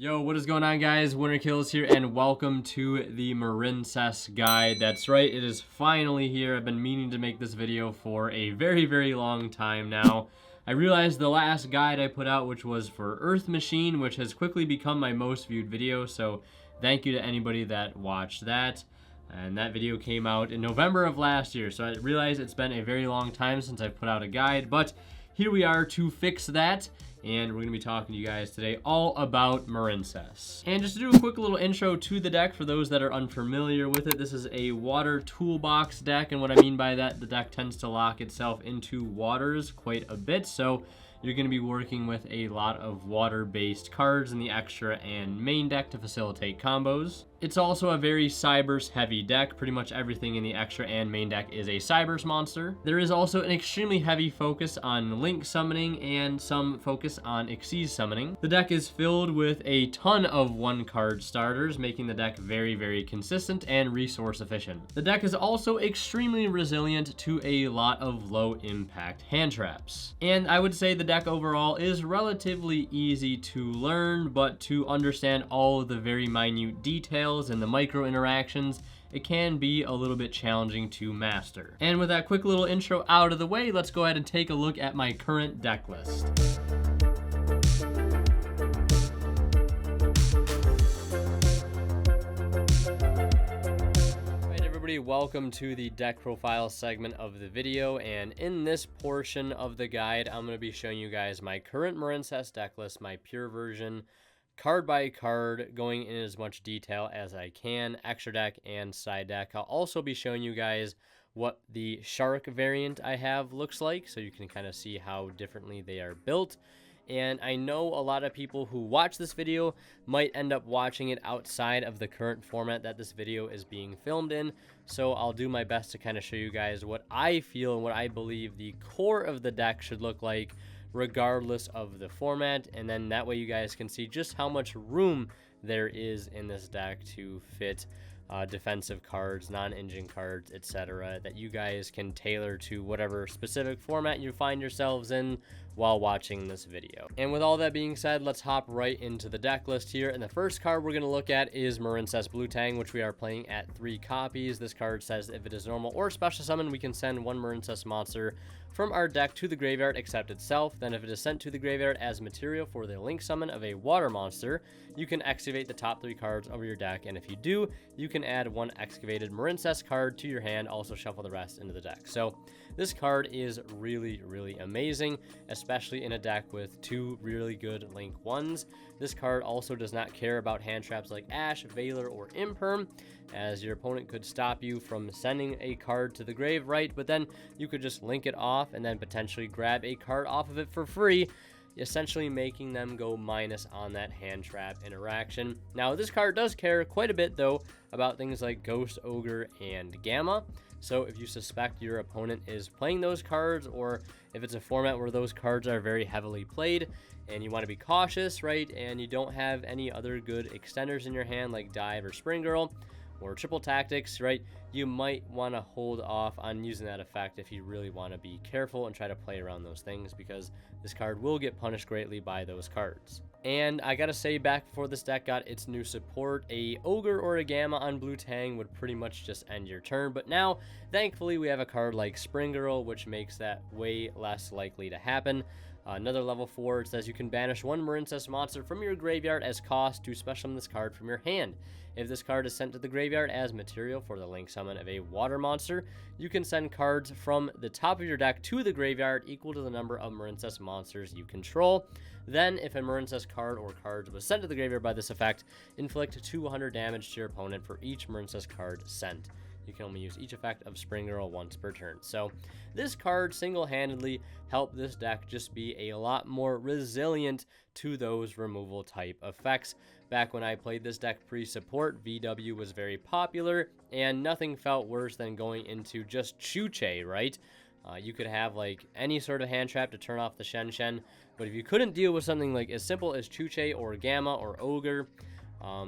Yo, what is going on, guys? Winter Kills here, and welcome to the Marincess guide. That's right, it is finally here. I've been meaning to make this video for a very long time now. I realized the last guide I put out, which was for Earth Machine, which has quickly become my most viewed video, so thank you to anybody that watched that. And that video came out in November of last year, so I realize it's been a very long time since I've put out a guide, but here we are to fix that. And we're going to be talking to you guys today all about Marincess. And just to do a quick little intro to the deck for those that are unfamiliar with it, this is a water toolbox deck, and what I mean by that, the deck tends to lock itself into waters quite a bit, so you're going to be working with a lot of water-based cards in the extra and main deck to facilitate combos. It's also a very Cybers heavy deck. Pretty much everything in the extra and main deck is a Cybers monster. There is also an extremely heavy focus on Link summoning and some focus on Xyz summoning. The deck is filled with a ton of one-card starters, making the deck very consistent and resource efficient. The deck is also extremely resilient to a lot of low-impact hand traps. And I would say the deck overall is relatively easy to learn, but to understand all of the very minute details and the micro interactions, it can be a little bit challenging to master. And with that quick little intro out of the way, let's go ahead and take a look at my current deck list. Alright everybody, welcome to the deck profile segment of the video, and in this portion of the guide, I'm going to be showing you guys my current Marincess deck list, my pure version, card by card, going in as much detail as I can, extra deck and side deck. I'll also be showing you guys what the shark variant I have looks like, so you can kind of see how differently they are built. And I know a lot of people who watch this video might end up watching it outside of the current format that this video is being filmed in, so I'll do my best to kind of show you guys what I feel and what I believe the core of the deck should look like regardless of the format, and then that way you guys can see just how much room there is in this deck to fit defensive cards, non-engine cards, etc., that you guys can tailor to whatever specific format you find yourselves in while watching this video. And with all that being said, let's hop right into the deck list here. And the first card we're going to look at is Marincess Blue Tang, which we are playing at 3 copies. This card says if it is normal or special summon, we can send 1 Marincess monster from our deck to the graveyard except itself. Then if it is sent to the graveyard as material for the link summon of a water monster, you can excavate the top 3 cards of your deck, and if you do, you can add 1 excavated Marincess card to your hand, also shuffle the rest into the deck. So this card is really amazing, especially in a deck with 2 really good link ones. This card also does not care about hand traps like Ash, Veiler, or Imperm, as your opponent could stop you from sending a card to the grave, right? But then you could just link it off and then potentially grab a card off of it for free, essentially making them go minus on that hand trap interaction. Now, this card does care quite a bit, though, about things like Ghost, Ogre, and Gamma. So if you suspect your opponent is playing those cards, or if it's a format where those cards are very heavily played and you want to be cautious, right, and you don't have any other good extenders in your hand like Dive or Spring Girl or Triple Tactics, right, you might want to hold off on using that effect if you really want to be careful and try to play around those things, because this card will get punished greatly by those cards. And I gotta say, back before this deck got its new support, a Ogre or a Gamma on Blue Tang would pretty much just end your turn, but now, thankfully, we have a card like Spring Girl, which makes that way less likely to happen. Another level 4, it says you can banish 1 Marincess monster from your graveyard as cost to special summon this card from your hand. If this card is sent to the graveyard as material for the link summon of a water monster, you can send cards from the top of your deck to the graveyard equal to the number of Marincess monsters you control. Then, if a Marincess card or cards was sent to the graveyard by this effect, inflict 200 damage to your opponent for each Marincess card sent. You can only use each effect of Spring Girl once per turn. So this card single-handedly helped this deck just be a lot more resilient to those removal type effects. Back when I played this deck pre-support, VW was very popular, and nothing felt worse than going into just Chuche, right? You could have like any sort of hand trap to turn off the Shen Shen, but if you couldn't deal with something like as simple as Chuche or Gamma or Ogre,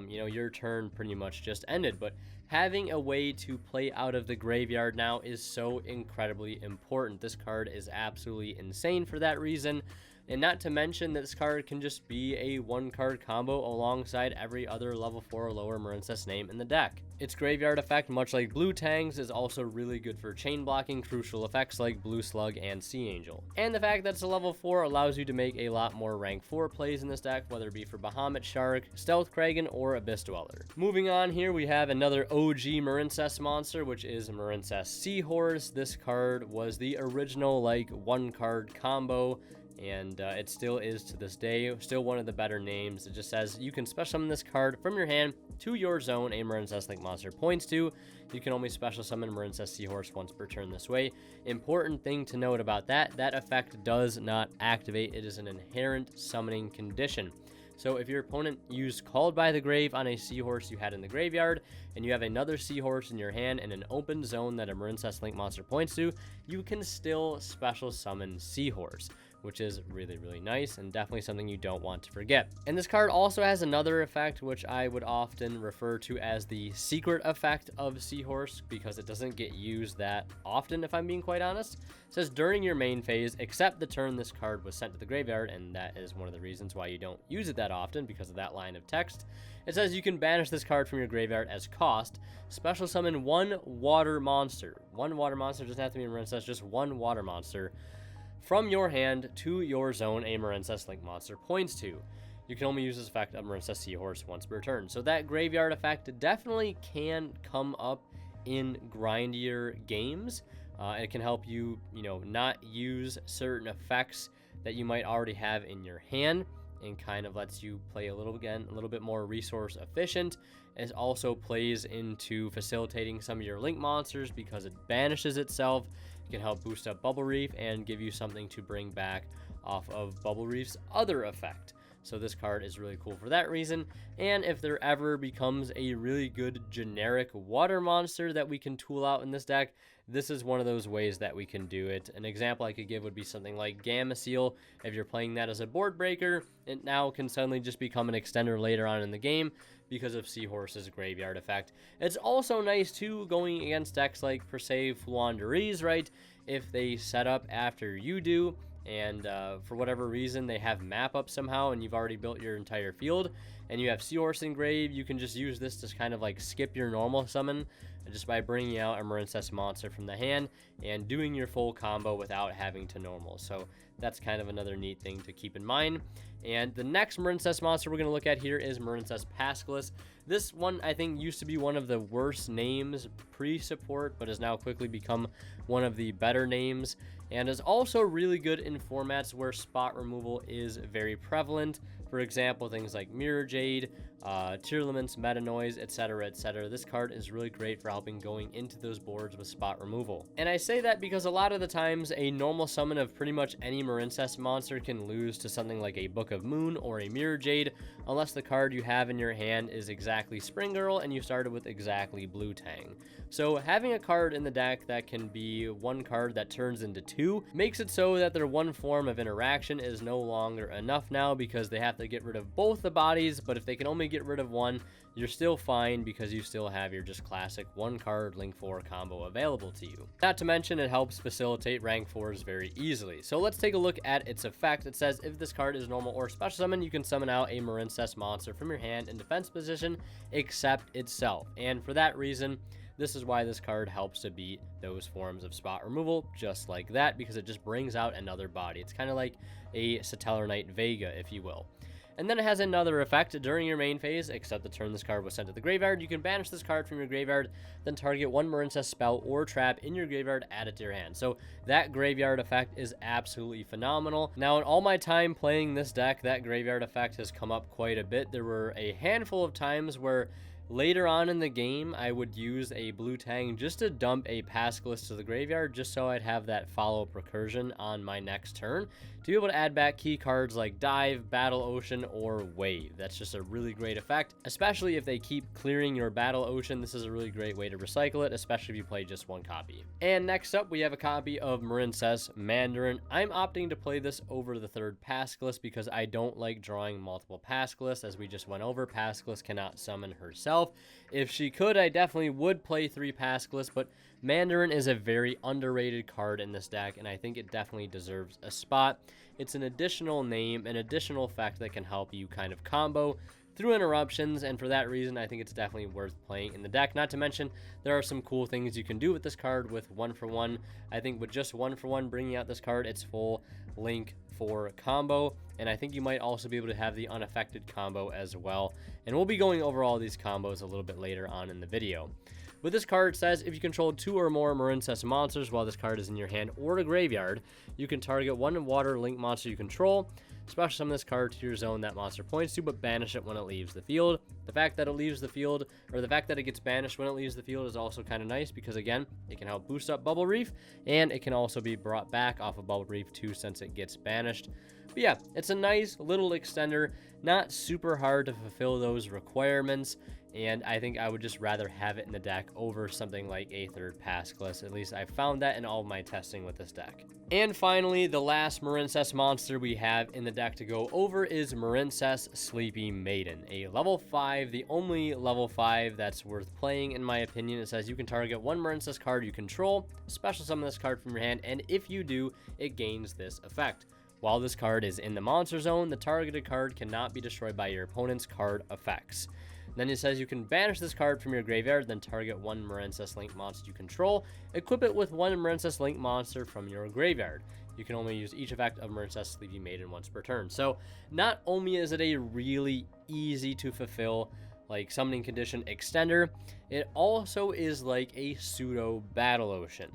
your turn pretty much just ended. But having a way to play out of the graveyard now is so incredibly important. This card is absolutely insane for that reason. And not to mention that this card can just be a 1-card combo alongside every other level 4 or lower Marincess name in the deck. Its graveyard effect, much like Blue Tang's, is also really good for chain blocking crucial effects like Blue Slug and Sea Angel. And the fact that it's a level 4 allows you to make a lot more rank 4 plays in this deck, whether it be for Bahamut Shark, Stealth Kraken, or Abyss Dweller. Moving on here, we have another OG Marincess monster, which is Marincess Seahorse. This card was the original 1-card combo, and it still is to this day, still one of the better names. It just says you can special summon this card from your hand to your zone a Marincess Link monster points to. You can only special summon Marincess Seahorse once per turn this way. Important thing to note about that effect does not activate. It is an inherent summoning condition. So if your opponent used Called by the Grave on a Seahorse you had in the graveyard, and you have another Seahorse in your hand in an open zone that a Marincess Link monster points to, you can still special summon Seahorse, which is really, really nice and definitely something you don't want to forget. And this card also has another effect, which I would often refer to as the secret effect of Seahorse, because it doesn't get used that often, if I'm being quite honest. It says during your main phase, except the turn this card was sent to the graveyard, and that is one of the reasons why you don't use it that often, because of that line of text. It says you can banish this card from your graveyard as cost, special summon 1 water monster. 1 water monster, doesn't have to be a Marincess, just 1 water monster from your hand to your zone a Marincess Link monster points to. You can only use this effect of Marincess Seahorse once per turn. So that graveyard effect definitely can come up in grindier games. It can help you, not use certain effects that you might already have in your hand, and kind of lets you play a little bit more resource efficient. It also plays into facilitating some of your Link monsters because it banishes itself. It can help boost up Bubble Reef and give you something to bring back off of Bubble Reef's other effect. So this card is really cool for that reason. And if there ever becomes a really good generic water monster that we can tool out in this deck, this is one of those ways that we can do it. An example I could give would be something like Gamma Seal. If you're playing that as a board breaker, it now can suddenly just become an extender later on in the game because of Seahorse's graveyard effect. It's also nice too going against decks like per se Fluanderies, right? If they set up after you do, and for whatever reason they have map up somehow and you've already built your entire field and you have Seahorse engraved, you can just use this to kind of skip your normal summon just by bringing out a Marincess monster from the hand and doing your full combo without having to normal. So that's kind of another neat thing to keep in mind. And the next Marincess monster we're going to look at here is Marincess Pascalis. This one, I think, used to be one of the worst names pre-support, but has now quickly become one of the better names, and is also really good in formats where spot removal is very prevalent. For example, things like Mirror Jade, Tearlaments, Meta Noise, etc., etc. This card is really great for helping going into those boards with spot removal. And I say that because a lot of the times a normal summon of pretty much any Marincess monster can lose to something like a Book of Moon or a Mirror Jade, unless the card you have in your hand is exactly Spring Girl and you started with exactly Blue Tang. So having a card in the deck that can be 1 card that turns into 2 makes it so that their 1 form of interaction is no longer enough now, because they have to get rid of both the bodies. But if they can only get rid of 1, you're still fine because you still have your just classic 1 card Link 4 combo available to you. Not to mention it helps facilitate rank 4s very easily. So let's take a look at its effect. It says if this card is normal or special summon, you can summon out a Marincess monster from your hand in defense position except itself. And for that reason, this is why this card helps to beat those forms of spot removal just like that, because it just brings out another body. It's kind of like a Satellar Knight Vega, if you will. And then it has another effect during your main phase, except the turn this card was sent to the graveyard. You can banish this card from your graveyard, then target 1 Marincess spell or trap in your graveyard, add it to your hand. So that graveyard effect is absolutely phenomenal. Now, in all my time playing this deck, that graveyard effect has come up quite a bit. There were a handful of times where later on in the game, I would use a Blue Tang just to dump a Pascalis to the graveyard, just so I'd have that follow-up recursion on my next turn to be able to add back key cards like Dive, Battle Ocean, or Wave. That's just a really great effect, especially if they keep clearing your Battle Ocean. This is a really great way to recycle it, especially if you play just 1 copy. And next up, we have a copy of Marincess Mandarin. I'm opting to play this over the 3rd Pascalis because I don't like drawing multiple Pascalis. As we just went over, Pascalis cannot summon herself. myself. If she could, I definitely would play 3 Pascalis, but Mandarin is a very underrated card in this deck, and I think it definitely deserves a spot. It's an additional name, an additional effect that can help you kind of combo through interruptions, and for that reason, I think it's definitely worth playing in the deck. Not to mention, there are some cool things you can do with this card with 1-for-1. I think with just 1-for-1 bringing out this card, it's full Link 4 combo, and I think you might also be able to have the unaffected combo as well, and we'll be going over all these combos a little bit later on in the video. With this card, it says if you control 2 or more Marincess monsters while this card is in your hand or the graveyard, you can target 1 water Link monster you control, special summon this card to your zone that monster points to, but banish it when it leaves the field. The fact that it leaves the field, or the fact that it gets banished when it leaves the field, is also kind of nice because, again, it can help boost up Bubble Reef, and it can also be brought back off of Bubble Reef too since it gets banished. But yeah, it's a nice little extender, not super hard to fulfill those requirements, and I think I would just rather have it in the deck over something like a 3rd Pascalis. At least I found that in all of my testing with this deck. And finally, the last Marincess monster we have in the deck to go over is Marincess Sleepy Maiden, a level 5, the only level 5 that's worth playing in my opinion. It says you can target 1 Marincess card you control, special summon this card from your hand, and if you do, it gains this effect. While this card is in the monster zone, the targeted card cannot be destroyed by your opponent's card effects. Then it says you can banish this card from your graveyard, then target 1 Marincess Link monster you control. Equip it with 1 Marincess Link monster from your graveyard. You can only use each effect of Marincess Sleepy Maiden once per turn. So not only is it a really easy to fulfill like summoning condition extender, it also is like a pseudo Battle Ocean.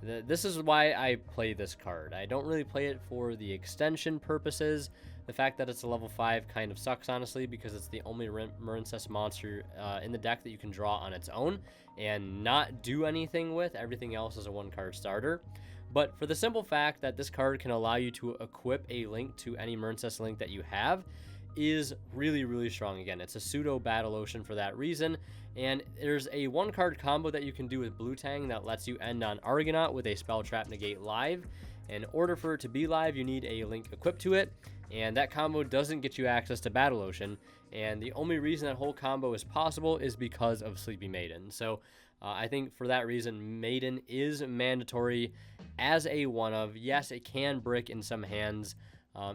This is why I play this card. I don't really play it for the extension purposes. The fact that it's a level 5 kind of sucks, honestly, because it's the only Marincess monster in the deck that you can draw on its own and not do anything with. Everything else is a 1-card starter. But for the simple fact that this card can allow you to equip a link to any Marincess link that you have is really, really strong. Again, it's a pseudo Battle Ocean for that reason. And there's a 1-card combo that you can do with Blue Tang that lets you end on Argonaut with a Spell Trap Negate live. In order for it to be live, you need a link equipped to it, and that combo doesn't get you access to Battle Ocean, and the only reason that whole combo is possible is because of Sleepy Maiden. So I think for that reason, Maiden is mandatory as a one-of. Yes, it can brick in some hands.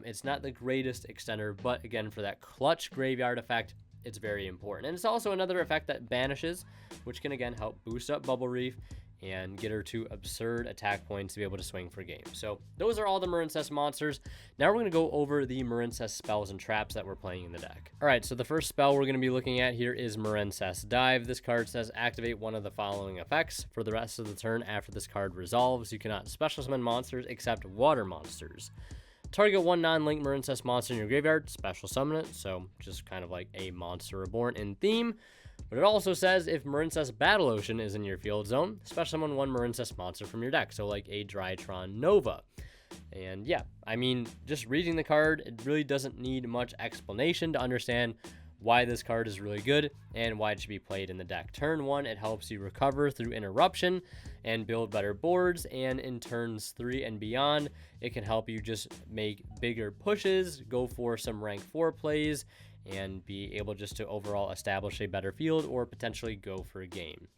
It's not the greatest extender, but again, for that clutch graveyard effect, it's very important. And it's also another effect that banishes, which can again help boost up Bubble Reef and get her to absurd attack points to be able to swing for game. So those are all the Marincess monsters. Now we're going to go over the Marincess spells and traps that we're playing in the deck. All right, so the first spell we're going to be looking at here is Marincess Dive. This card says activate one of the following effects. For the rest of the turn after this card resolves, you cannot special summon monsters except water monsters. Target 1 non-link Marincess monster in your graveyard, special summon it, so just kind of like a Monster Reborn in theme. But it also says if Marincess Battle Ocean is in your field zone, special summon 1 Marincess monster from your deck, so like a Drytron Nova. And yeah, I mean, just reading the card, it really doesn't need much explanation to understand why this card is really good and why it should be played in the deck. Turn 1, it helps you recover through interruption and build better boards, and in turns 3 and beyond, it can help you just make bigger pushes, go for some rank 4 plays, and be able just to overall establish a better field or potentially go for a game.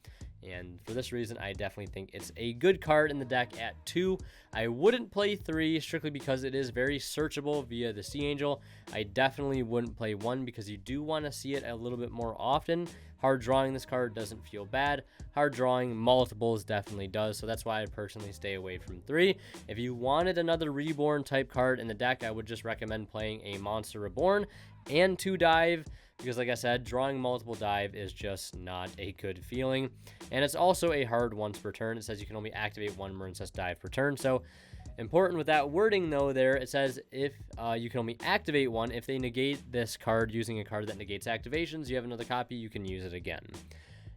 And for this reason, I definitely think it's a good card in the deck at 2. I wouldn't play 3 strictly because it is very searchable via the Sea Angel. I definitely wouldn't play 1 because you do want to see it a little bit more often. Hard drawing this card doesn't feel bad. Hard drawing multiples definitely does, so that's why I personally stay away from 3. If you wanted another Reborn type card in the deck, I would just recommend playing a Monster Reborn and 2 Dive, because like I said, drawing multiple dive is just not a good feeling. And it's also a hard once per turn. It says you can only activate 1 Marincess dive per turn. So important with that wording though there, it says if you can only activate 1, if they negate this card using a card that negates activations, you have another copy, you can use it again.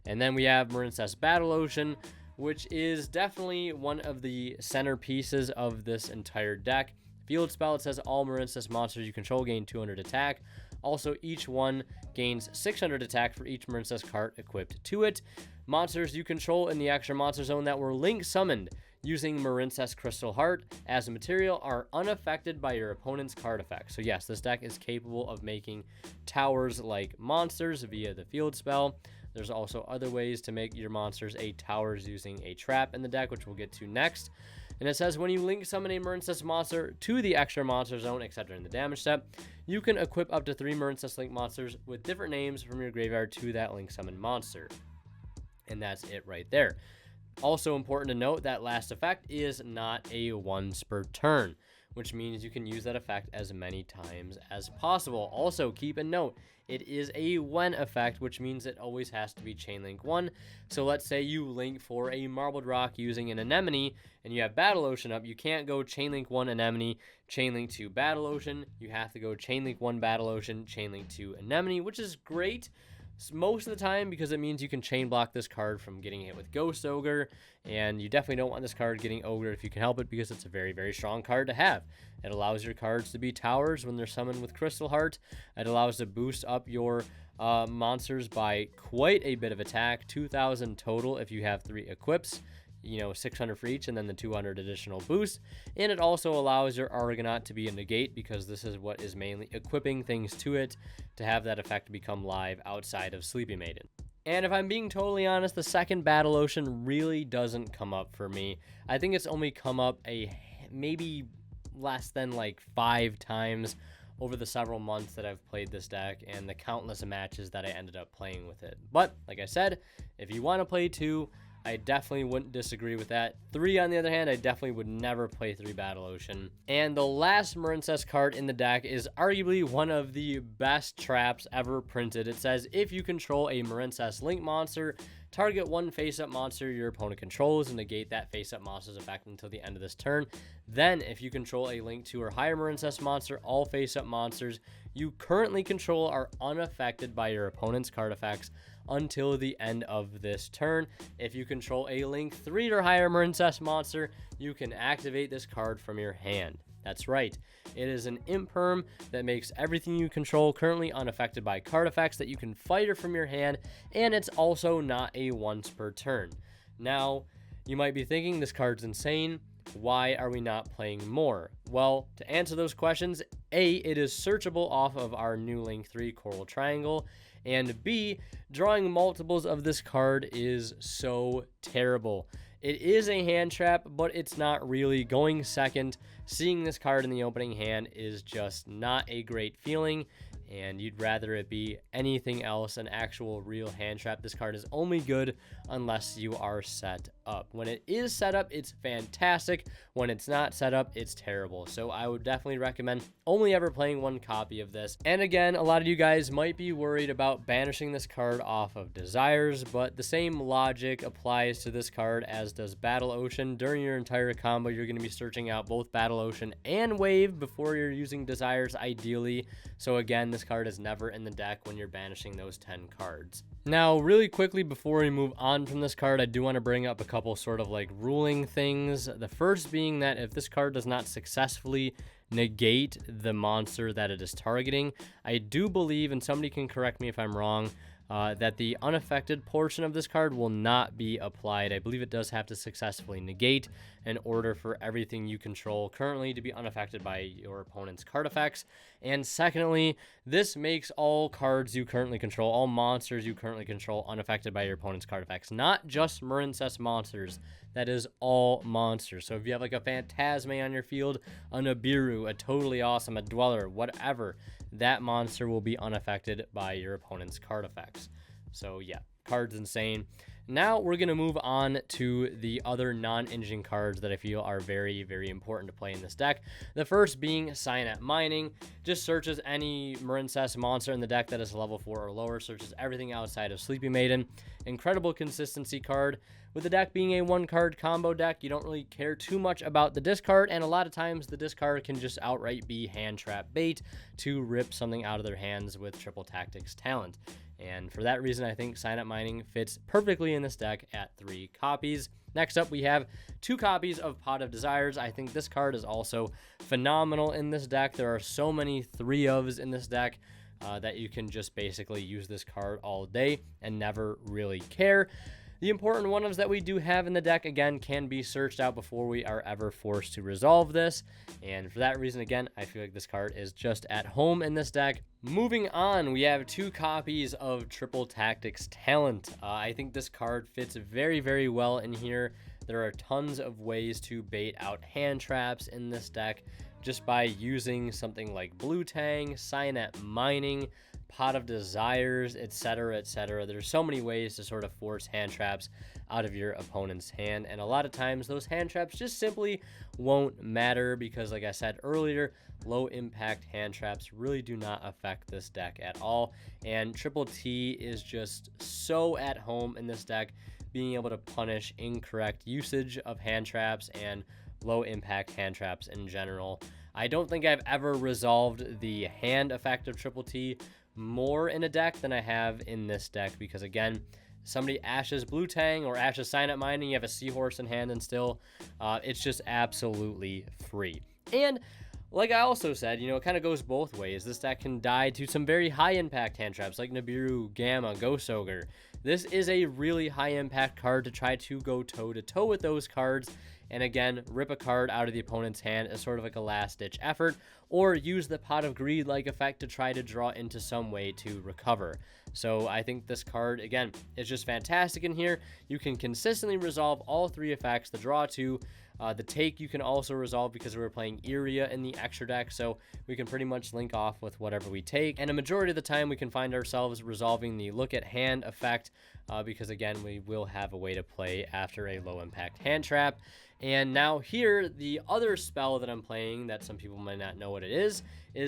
And then we have Marincess Battle Ocean, which is definitely one of the centerpieces of this entire deck. Field spell, it says all Marincess monsters you control gain 200 attack. Also, each one gains 600 attack for each Marincess card equipped to it. Monsters you control in the extra monster zone that were link summoned, using Marincess Crystal Heart as a material are unaffected by your opponent's card effect. So yes, this deck is capable of making towers like monsters via the field spell. There's also other ways to make your monsters a towers using a trap in the deck, which we'll get to next. And it says when you link summon a Marincess monster to the extra monster zone, etc. in the damage step, you can equip up to 3 Marincess link monsters with different names from your graveyard to that link summon monster. And that's it right there. Also important to note that last effect is not a once per turn, which means you can use that effect as many times as possible. Also, keep a note, it is a when effect, which means it always has to be chain link 1. So let's say you link for a Marbled Rock using an Anemone, and you have Battle Ocean up. You can't go chain link 1 Anemone, chain link 2 Battle Ocean. You have to go chain link 1 Battle Ocean, chain link 2 Anemone, which is great most of the time because it means you can chain block this card from getting hit with Ghost Ogre, and you definitely don't want this card getting Ogre if you can help it, because it's a very, very strong card to have. It allows your cards to be towers when they're summoned with Crystal Heart. It allows to boost up your monsters by quite a bit of attack, 2,000 total if you have 3 equips. 600 for each, and then the 200 additional boost. And it also allows your Argonaut to be a negate, because this is what is mainly equipping things to it to have that effect become live outside of Sleepy Maiden. And if I'm being totally honest, the second Battle Ocean really doesn't come up for me. I think it's only come up maybe less than like 5 times over the several months that I've played this deck and the countless matches that I ended up playing with it. But like I said, if you want to play 2, I definitely wouldn't disagree with that. 3, on the other hand, I definitely would never play 3 Battle Ocean. And the last Marincess card in the deck is arguably one of the best traps ever printed. It says, if you control a Marincess Link monster, target 1 face-up monster your opponent controls and negate that face-up monster's effect until the end of this turn. Then, if you control a Link 2 or higher Marincess monster, all face-up monsters you currently control are unaffected by your opponent's card effects until the end of this turn. If you control a Link 3 or higher Marincess monster, you can activate this card from your hand. That's right, it is an imperm that makes everything you control currently unaffected by card effects that you can fire from your hand, and it's also not a once per turn. Now, you might be thinking this card's insane. Why are we not playing more? Well, to answer those questions, A, it is searchable off of our new Link 3 Coral Triangle, and B, drawing multiples of this card is so terrible. It is a hand trap, but it's not really. Going second, seeing this card in the opening hand is just not a great feeling, and you'd rather it be anything else, an actual real hand trap. This card is only good unless you are set up. When it is set up, it's fantastic. When it's not set up, it's terrible. So I would definitely recommend only ever playing 1 copy of this. And again, a lot of you guys might be worried about banishing this card off of Desires, but the same logic applies to this card as does Battle Ocean. During your entire combo, you're going to be searching out both Battle Ocean and Wave before you're using Desires, ideally. So again, this card is never in the deck when you're banishing those 10 cards. Now, really quickly before we move on from this card, I do want to bring up a couple sort of like ruling things. The first being that if this card does not successfully negate the monster that it is targeting, I do believe, and somebody can correct me if I'm wrong, that the unaffected portion of this card will not be applied. I believe it does have to successfully negate in order for everything you control currently to be unaffected by your opponent's card effects. And secondly, this makes all cards you currently control, all monsters you currently control, unaffected by your opponent's card effects. Not just Marincess monsters. That is all monsters. So if you have like a Phantasme on your field, a Nibiru, a Totally Awesome, a Dweller, whatever, that monster will be unaffected by your opponent's card effects. So yeah, card's insane. Now we're going to move on to the other non-engine cards that I feel are very, very important to play in this deck. The first being Cyanide Mining. Just searches any Marincess monster in the deck that is level 4 or lower. Searches everything outside of Sleepy Maiden. Incredible consistency card. With the deck being a 1-card combo deck, you don't really care too much about the discard, and a lot of times the discard can just outright be hand trap bait to rip something out of their hands with Triple Tactics talent. And for that reason, I think Cyanide Mining fits perfectly in this deck at 3 copies. Next up, we have 2 copies of Pot of Desires. I think this card is also phenomenal in this deck. There are so many 3-ofs in this deck that you can just basically use this card all day and never really care. The important one is that we do have in the deck, again, can be searched out before we are ever forced to resolve this. And for that reason, again, I feel like this card is just at home in this deck. Moving on, we have 2 copies of Triple Tactics Talent. I think this card fits very, very well in here. There are tons of ways to bait out hand traps in this deck just by using something like Blue Tang, Cyanide Mining, Pot of Desires, etc., etc. There's so many ways to sort of force hand traps out of your opponent's hand, and a lot of times those hand traps just simply won't matter because, like I said earlier, low impact hand traps really do not affect this deck at all, and Triple T is just so at home in this deck, being able to punish incorrect usage of hand traps and low impact hand traps in general. I don't think I've ever resolved the hand effect of Triple T more in a deck than I have in this deck because, again, somebody ashes Blue Tang or ashes Cyanide Mining, you have a Seahorse in hand, and still it's just absolutely free. And like I also said, you know, it kind of goes both ways. This deck can die to some very high impact hand traps like Nibiru, Gamma, Ghost Ogre. This is a really high impact card to try to go toe to toe with those cards, and again, rip a card out of the opponent's hand as sort of like a last ditch effort, or use the Pot of Greed like effect to try to draw into some way to recover. So I think this card, again, is just fantastic in here. You can consistently resolve all 3 effects. The draw 2, the take you can also resolve because we were playing Iria in the extra deck, so we can pretty much link off with whatever we take. And a majority of the time we can find ourselves resolving the look at hand effect because, again, we will have a way to play after a low impact hand trap. And now here, the other spell that I'm playing that some people might not know what it is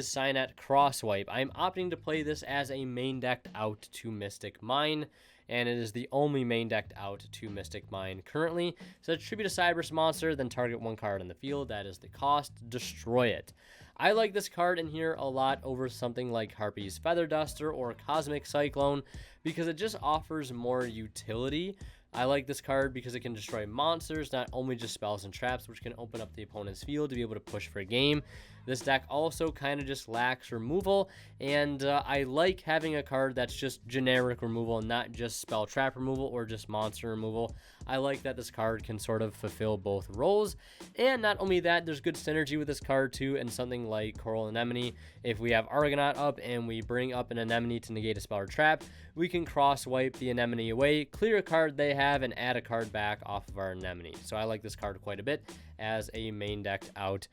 Cyanide Crosswipe. I'm opting to play this as a main decked out to Mystic Mine, and it is the only main decked out to Mystic Mine currently. So tribute a Cyberus monster, then target 1 card on the field. That is the cost. Destroy it. I like this card in here a lot over something like Harpy's Feather Duster or Cosmic Cyclone because it just offers more utility. I like this card because it can destroy monsters, not only just spells and traps, which can open up the opponent's field to be able to push for a game. This deck also kind of just lacks removal, and I like having a card that's just generic removal, not just spell trap removal or just monster removal. I like that this card can sort of fulfill both roles, and not only that, there's good synergy with this card too, and something like Coral Anemone. If we have Argonaut up and we bring up an Anemone to negate a spell or trap, we can cross wipe the Anemone away, clear a card they have, and add a card back off of our Anemone. So I like this card quite a bit as a main decked out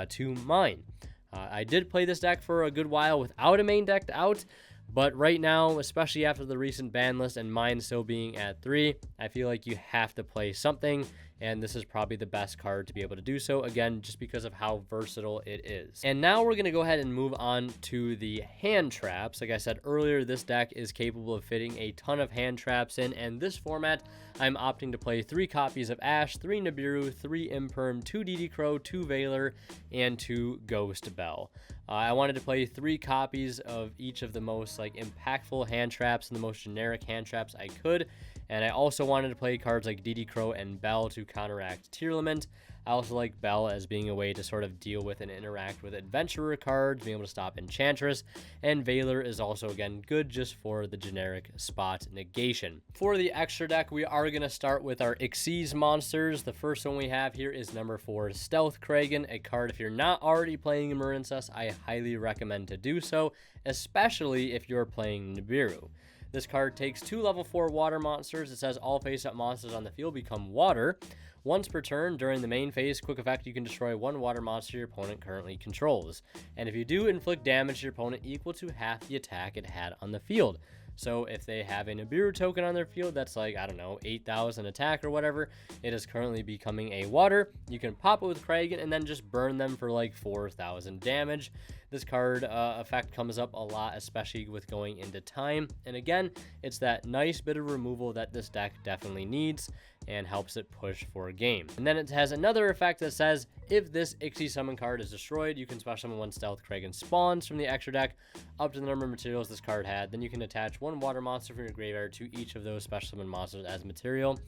to mine. I did play this deck for a good while without a main decked out, but right now, especially after the recent ban list and mine still being at 3, I feel like you have to play something, and this is probably the best card to be able to do so, again, just because of how versatile it is. And now we're going to go ahead and move on to the hand traps. Like I said earlier, this deck is capable of fitting a ton of hand traps in, and this format, I'm opting to play 3 copies of Ash, 3 Nibiru, 3 Imperm, 2 DD Crow, 2 Valor, and 2 Ghost Bell. I wanted to play 3 copies of each of the most impactful hand traps and the most generic hand traps I could, and I also wanted to play cards like DD Crow and Bell to counteract Tearlament. I also like Bell as being a way to sort of deal with and interact with Adventurer cards, being able to stop Enchantress, and Valor is also, again, good just for the generic spot negation. For the extra deck, we are going to start with our Xyz monsters. The first one we have here is number 4, Stealth Kragan, a card if you're not already playing Marincess, I highly recommend to do so, especially if you're playing Nibiru. This card takes 2 level 4 water monsters. It says all face-up monsters on the field become water. Once per turn, during the main phase, quick effect, you can destroy 1 water monster your opponent currently controls. And if you do, inflict damage to your opponent equal to half the attack it had on the field. So if they have a Nibiru token on their field that's like, I don't know, 8,000 attack or whatever, it is currently becoming a water. You can pop it with Kragan and then just burn them for like 4,000 damage. This card effect comes up a lot, especially with going into time. And again, it's that nice bit of removal that this deck definitely needs and helps it push for a game. And then it has another effect that says, if this Xyz summon card is destroyed, you can special summon 1 Stealth Kragan spawns from the extra deck up to the number of materials this card had. Then you can attach 1 water monster from your graveyard to each of those special summon monsters as material.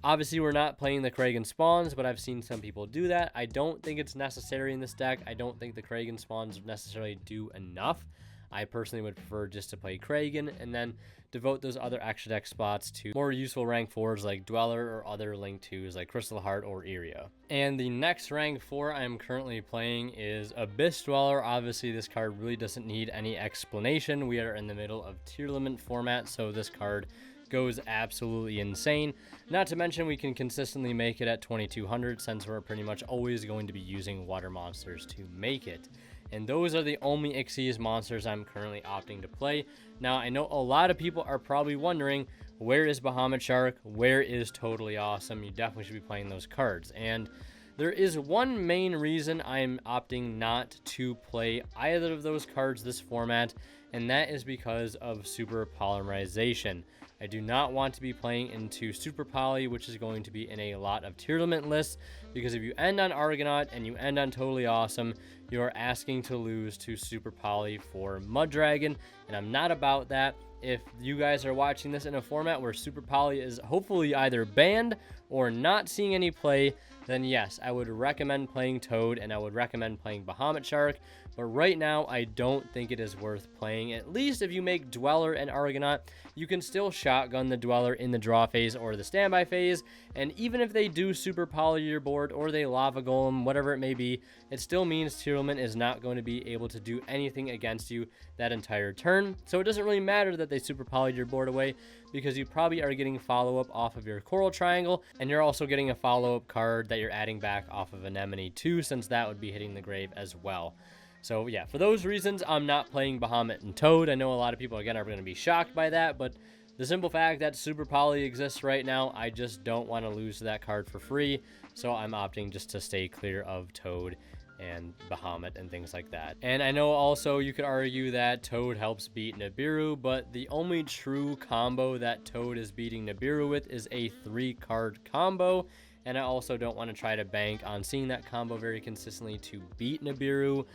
Obviously, we're not playing the Kragan spawns, but I've seen some people do that. I don't think it's necessary in this deck. I don't think the Kragan spawns necessarily do enough. I personally would prefer just to play Kragan and then devote those other extra deck spots to more useful rank 4s like Dweller or other link 2s like Crystal Heart or Iria. And the next rank 4 I'm currently playing is Abyss Dweller. Obviously this card really doesn't need any explanation. We are in the middle of tier limit format, so this card goes absolutely insane. Not to mention we can consistently make it at 2200 since we're pretty much always going to be using water monsters to make it. And those are the only Xyz monsters I'm currently opting to play. Now, I know a lot of people are probably wondering, where is Bahamut Shark? Where is Totally Awesome? You definitely should be playing those cards. And there is one main reason I'm opting not to play either of those cards this format, and that is because of Super Polymerization. I do not want to be playing into Super Poly, which is going to be in a lot of tier limit lists, because if you end on Argonaut and you end on Totally Awesome, you are asking to lose to Super Poly for Mud Dragon, and I'm not about that. If you guys are watching this in a format where Super Poly is hopefully either banned or not seeing any play, then yes, I would recommend playing Toad and I would recommend playing Bahamut Shark. But right now, I don't think it is worth playing. At least if you make Dweller and Argonaut, you can still shotgun the Dweller in the draw phase or the standby phase. And even if they do Super Poly your board or they Lava Golem, whatever it may be, it still means tier limit is not going to be able to do anything against you that entire turn. So it doesn't really matter that they Super Polyed your board away, because you probably are getting follow-up off of your Coral Triangle, and you're also getting a follow-up card that you're adding back off of Anemone too, since that would be hitting the grave as well. So yeah, for those reasons, I'm not playing Bahamut and Toad. I know a lot of people, again, are going to be shocked by that, but the simple fact that Super Poly exists right now, I just don't want to lose that card for free, so I'm opting just to stay clear of Toad and Bahamut and things like that. And I know also you could argue that Toad helps beat Nibiru, but the only true combo that Toad is beating Nibiru with is a 3-card combo, and I also don't want to try to bank on seeing that combo very consistently to beat Nibiru.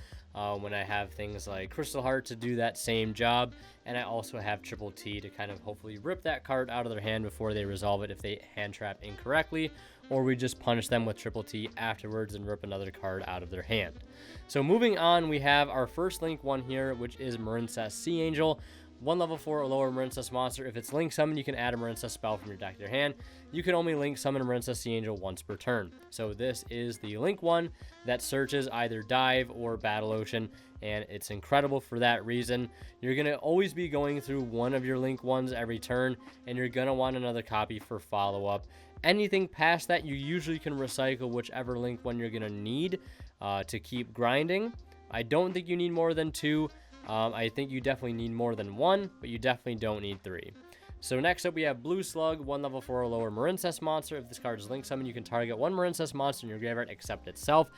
When I have things like Crystal Heart to do that same job, and I also have Triple T to kind of hopefully rip that card out of their hand before they resolve it if they hand trap incorrectly, or we just punish them with Triple T afterwards and rip another card out of their hand. So moving on, we have our first Link 1 here, which is Marincess Sea Angel. 1 level 4 or lower Marincess monster. If it's Link Summon, you can add a Marincess spell from your deck to your hand. You can only Link Summon a Marincess Sea Angel once per turn. So this is the Link 1 that searches either Dive or Battle Ocean, and it's incredible for that reason. You're going to always be going through one of your Link 1s every turn, and you're going to want another copy for follow-up. Anything past that, you usually can recycle whichever Link 1 you're going to need to keep grinding. I don't think you need more than 2. I think you definitely need more than 1, but you definitely don't need 3. So next up, we have Blue Slug, 1 level 4 or lower Marincess monster. If this card is Link Summon, you can target 1 Marincess monster in your graveyard except itself.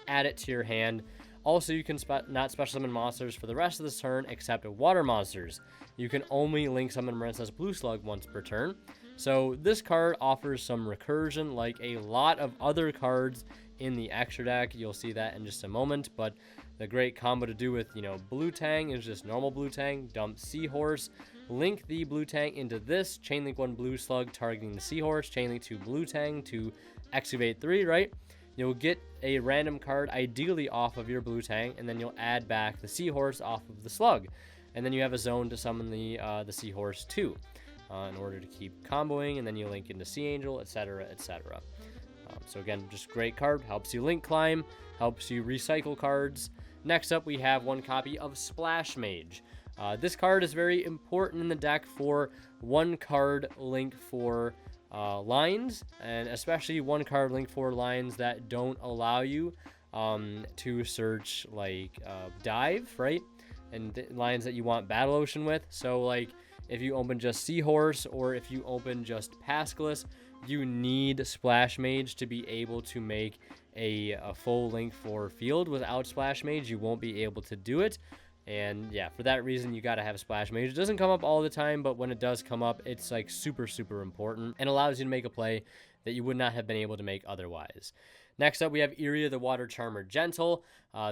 Add it to your hand. Also, you can not special summon monsters for the rest of this turn except water monsters. You can only Link Summon Marincess Blue Slug once per turn. So this card offers some recursion like a lot of other cards in the extra deck. You'll see that in just a moment, but the great combo to do with, Blue Tang is just normal Blue Tang, dump Seahorse, link the Blue Tang into this, Chainlink 1 Blue Slug targeting the Seahorse, Chainlink 2 Blue Tang to excavate 3, right? You'll get a random card ideally off of your Blue Tang, and then you'll add back the Seahorse off of the Slug. And then you have a zone to summon the Seahorse too, in order to keep comboing, and then you link into Sea Angel, etc., etc. So again, just great card, helps you link climb, helps you recycle cards. Next up, we have 1 copy of Splash Mage. This card is very important in the deck for 1 card link for lines, and especially 1 card link for lines that don't allow you to search like Dive, right? And lines that you want Battle Ocean with. So like if you open just Seahorse or if you open just Pascalis, you need Splash Mage to be able to make a full link for field. Without Splash Mage, you won't be able to do it. And yeah, for that reason, you got to have Splash Mage. It doesn't come up all the time, but when it does come up, it's like super, super important and allows you to make a play that you would not have been able to make otherwise. Next up, we have Iria the Water Charmer Gentle.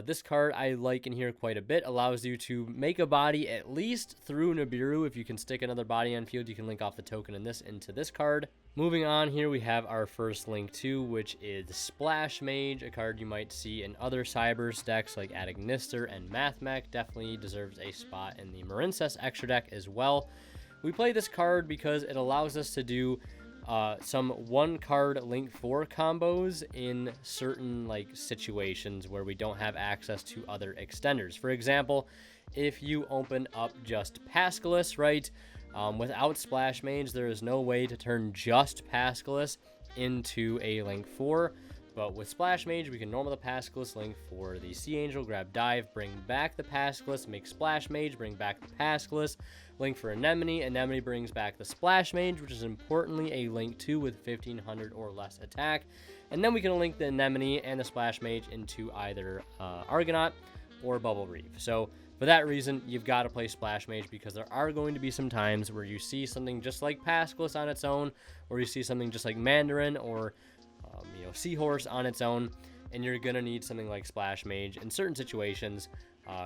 This card I like in here quite a bit. Allows you to make a body at least through Nibiru. If you can stick another body on field, you can link off the token in this into this card. Moving on, here we have our first link 2, which is Splash Mage, a card you might see in other Cybers decks like Adagnister and Mathmech. Definitely deserves a spot in the Marincess extra deck as well. We play this card because it allows us to do some one card link 4 combos in certain like situations where we don't have access to other extenders. For example, if you open up just Pascalis, right, without Splash Mage, there is no way to turn just Pascalis into a link 4. But with Splash Mage, we can normal the Pascalis, link for the Sea Angel, grab Dive, bring back the Pascalis, make Splash Mage, bring back the Pascalis, link for Anemone. Anemone brings back the Splash Mage, which is importantly a link 2 with 1500 or less attack. And then we can link the Anemone and the Splash Mage into either Argonaut or Bubble Reef. So for that reason, you've got to play Splash Mage, because there are going to be some times where you see something just like Pascalis on its own, or you see something just like Mandarin or Seahorse on its own, and you're gonna need something like Splash Mage in certain situations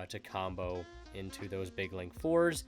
to combo into those big link 4s.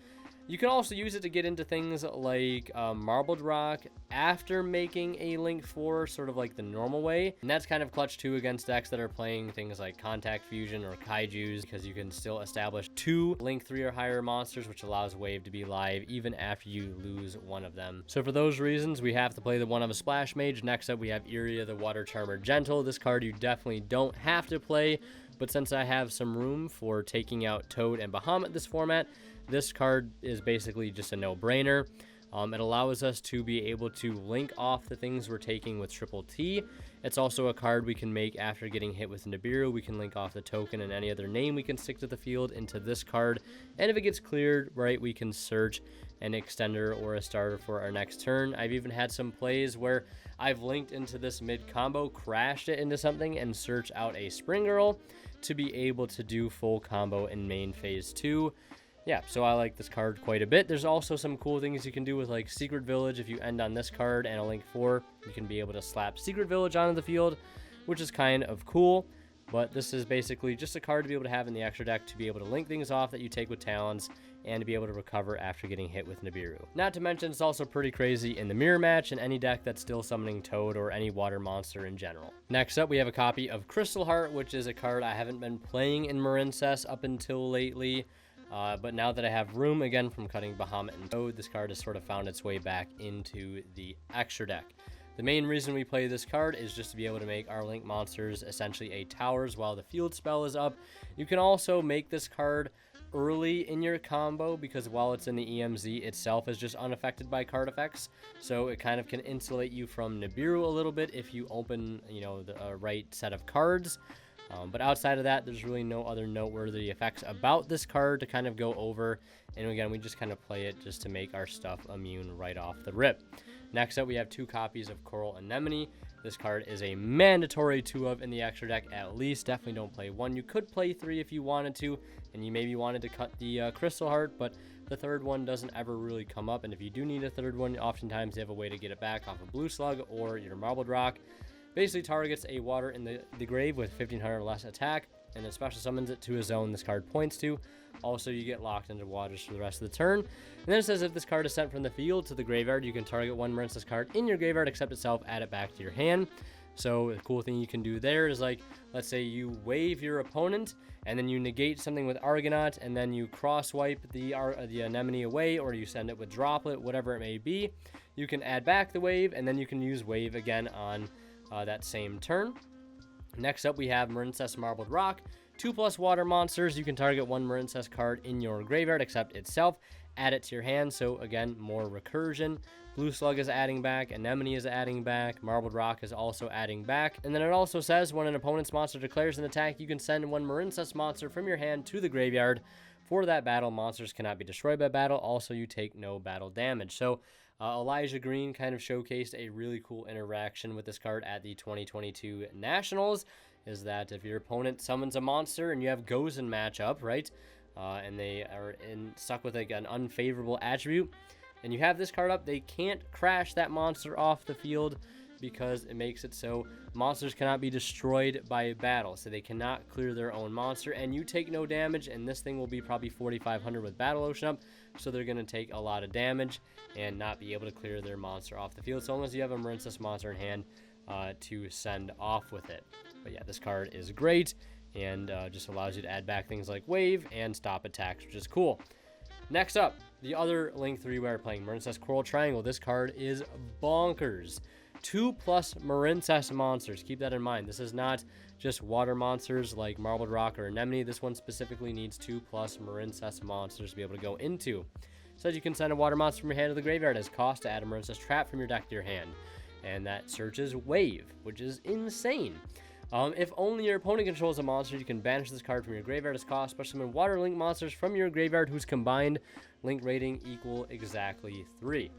You can also use it to get into things like Marbled Rock after making a link 4, sort of like the normal way. And that's kind of clutch too against decks that are playing things like Contact Fusion or Kaijus, because you can still establish 2 link 3 or higher monsters, which allows Wave to be live even after you lose one of them. So for those reasons, we have to play the one of a Splash Mage. Next up, we have Iria the Water Charmer Gentle. This card you definitely don't have to play, but since I have some room for taking out Toad and Bahamut this format, this card is basically just a no-brainer. It allows us to be able to link off the things we're taking with Triple T. It's also a card we can make after getting hit with Nibiru. We can link off the token and any other name we can stick to the field into this card. And if it gets cleared, right, we can search an extender or a starter for our next turn. I've even had some plays where I've linked into this mid-combo, crashed it into something, and search out a Spring Girl to be able to do full combo in main phase 2. Yeah, so I like this card quite a bit. There's also some cool things you can do with like Secret Village. If you end on this card and a link 4, you can be able to slap Secret Village onto the field, which is kind of cool. But this is basically just a card to be able to have in the extra deck to be able to link things off that you take with Talons and to be able to recover after getting hit with Nibiru. Not to mention, it's also pretty crazy in the mirror match and any deck that's still summoning Toad or any water monster in general. Next up, we have a copy of Crystal Heart, which is a card I haven't been playing in Marincess up until lately. But now that I have room again from cutting Bahamut and Toad, this card has sort of found its way back into the extra deck. The main reason we play this card is just to be able to make our link monsters essentially a towers while the field spell is up. You can also make this card early in your combo, because while it's in the EMZ itself is just unaffected by card effects, so it kind of can insulate you from Nibiru a little bit if you open, the right set of cards. But outside of that, there's really no other noteworthy effects about this card to kind of go over. And again, we just kind of play it just to make our stuff immune right off the rip. Next up, we have 2 copies of Coral Anemone. This card is a mandatory 2 of in the extra deck at least. Definitely don't play 1. You could play 3 if you wanted to, and you maybe wanted to cut the Crystal Heart, but the third one doesn't ever really come up. And if you do need a third one, oftentimes they have a way to get it back off of Blue Slug or your Marbled Rock. Basically targets a water in the grave with 1500 or less attack, and then special summons it to a zone this card points to. Also, you get locked into waters for the rest of the turn. And then it says if this card is sent from the field to the graveyard, you can target one Marincess card in your graveyard except itself, add it back to your hand. So the cool thing you can do there is, like, let's say you wave your opponent and then you negate something with Argonaut, and then you cross wipe the Anemone away, or you send it with Droplet, whatever it may be. You can add back the wave, and then you can use wave again on that same turn. Next up, we have Marincess Marbled Rock. 2+ water monsters. You can target one Marincess card in your graveyard except itself, add it to your hand. So again, more recursion. Blue Slug is adding back, Anemone is adding back, Marbled Rock is also adding back. And then it also says when an opponent's monster declares an attack, you can send one Marincess monster from your hand to the graveyard. For that battle, monsters cannot be destroyed by battle. Also, you take no battle damage. So Elijah Green kind of showcased a really cool interaction with this card at the 2022 Nationals, is that if your opponent summons a monster and you have Gozen matchup, right, and they are stuck with like an unfavorable attribute, and you have this card up, they can't crash that monster off the field because it makes it so monsters cannot be destroyed by battle, so they cannot clear their own monster, and you take no damage, and this thing will be probably 4,500 with Battle Ocean up, so they're going to take a lot of damage and not be able to clear their monster off the field, so long as you have a Marincess monster in hand to send off with it. But yeah, this card is great, and just allows you to add back things like Wave and Stop attacks, which is cool. Next up, the other Link 3 we are playing, Marincess Coral Triangle. This card is bonkers. 2+ Marincess monsters. Keep that in mind. This is not just water monsters like Marbled Rock or Anemone. This one specifically needs 2+ Marincess monsters to be able to go into. It says you can send a water monster from your hand to the graveyard as cost to add a Marincess trap from your deck to your hand. And that searches Wave, which is insane. If only your opponent controls a monster, you can banish this card from your graveyard as cost. Special summon water link monsters from your graveyard whose combined link rating equal exactly 3.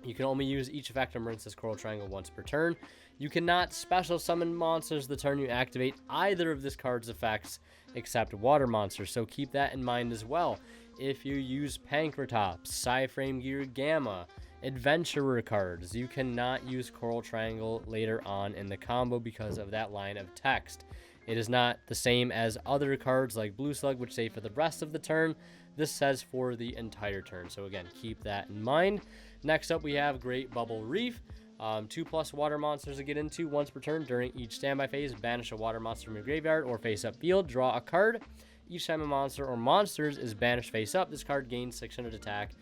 You can only use each effect on Marincess Coral Triangle once per turn. You cannot special summon monsters the turn you activate either of this card's effects except water monsters, so keep that in mind as well. If you use Pankratops, Psyframe Gear Gamma, Adventurer cards, you cannot use Coral Triangle later on in the combo because of that line of text. It is not the same as other cards like Blue Slug, which say for the rest of the turn. This says for the entire turn, so again, keep that in mind. Next up, we have Great Bubble Reef. 2+ water monsters to get into once per turn. During each standby phase, banish a water monster from your graveyard or face up field. Draw a card. Each time a monster or monsters is banished face up, this card gains 600 attack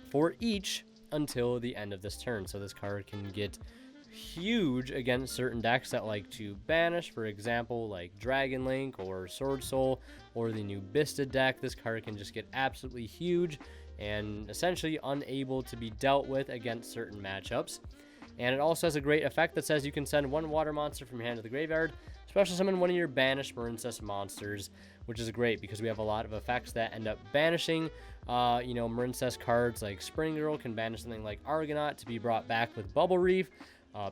for each until the end of this turn. So this card can get huge against certain decks that like to banish, for example, like Dragon Link or Sword Soul or the new Bisted deck. This card can just get absolutely huge and essentially unable to be dealt with against certain matchups. And it also has a great effect that says you can send one water monster from your hand to the graveyard, special summon one of your banished Marincess monsters, which is great because we have a lot of effects that end up banishing. Marincess cards like Spring Girl can banish something like Argonaut to be brought back with Bubble Reef.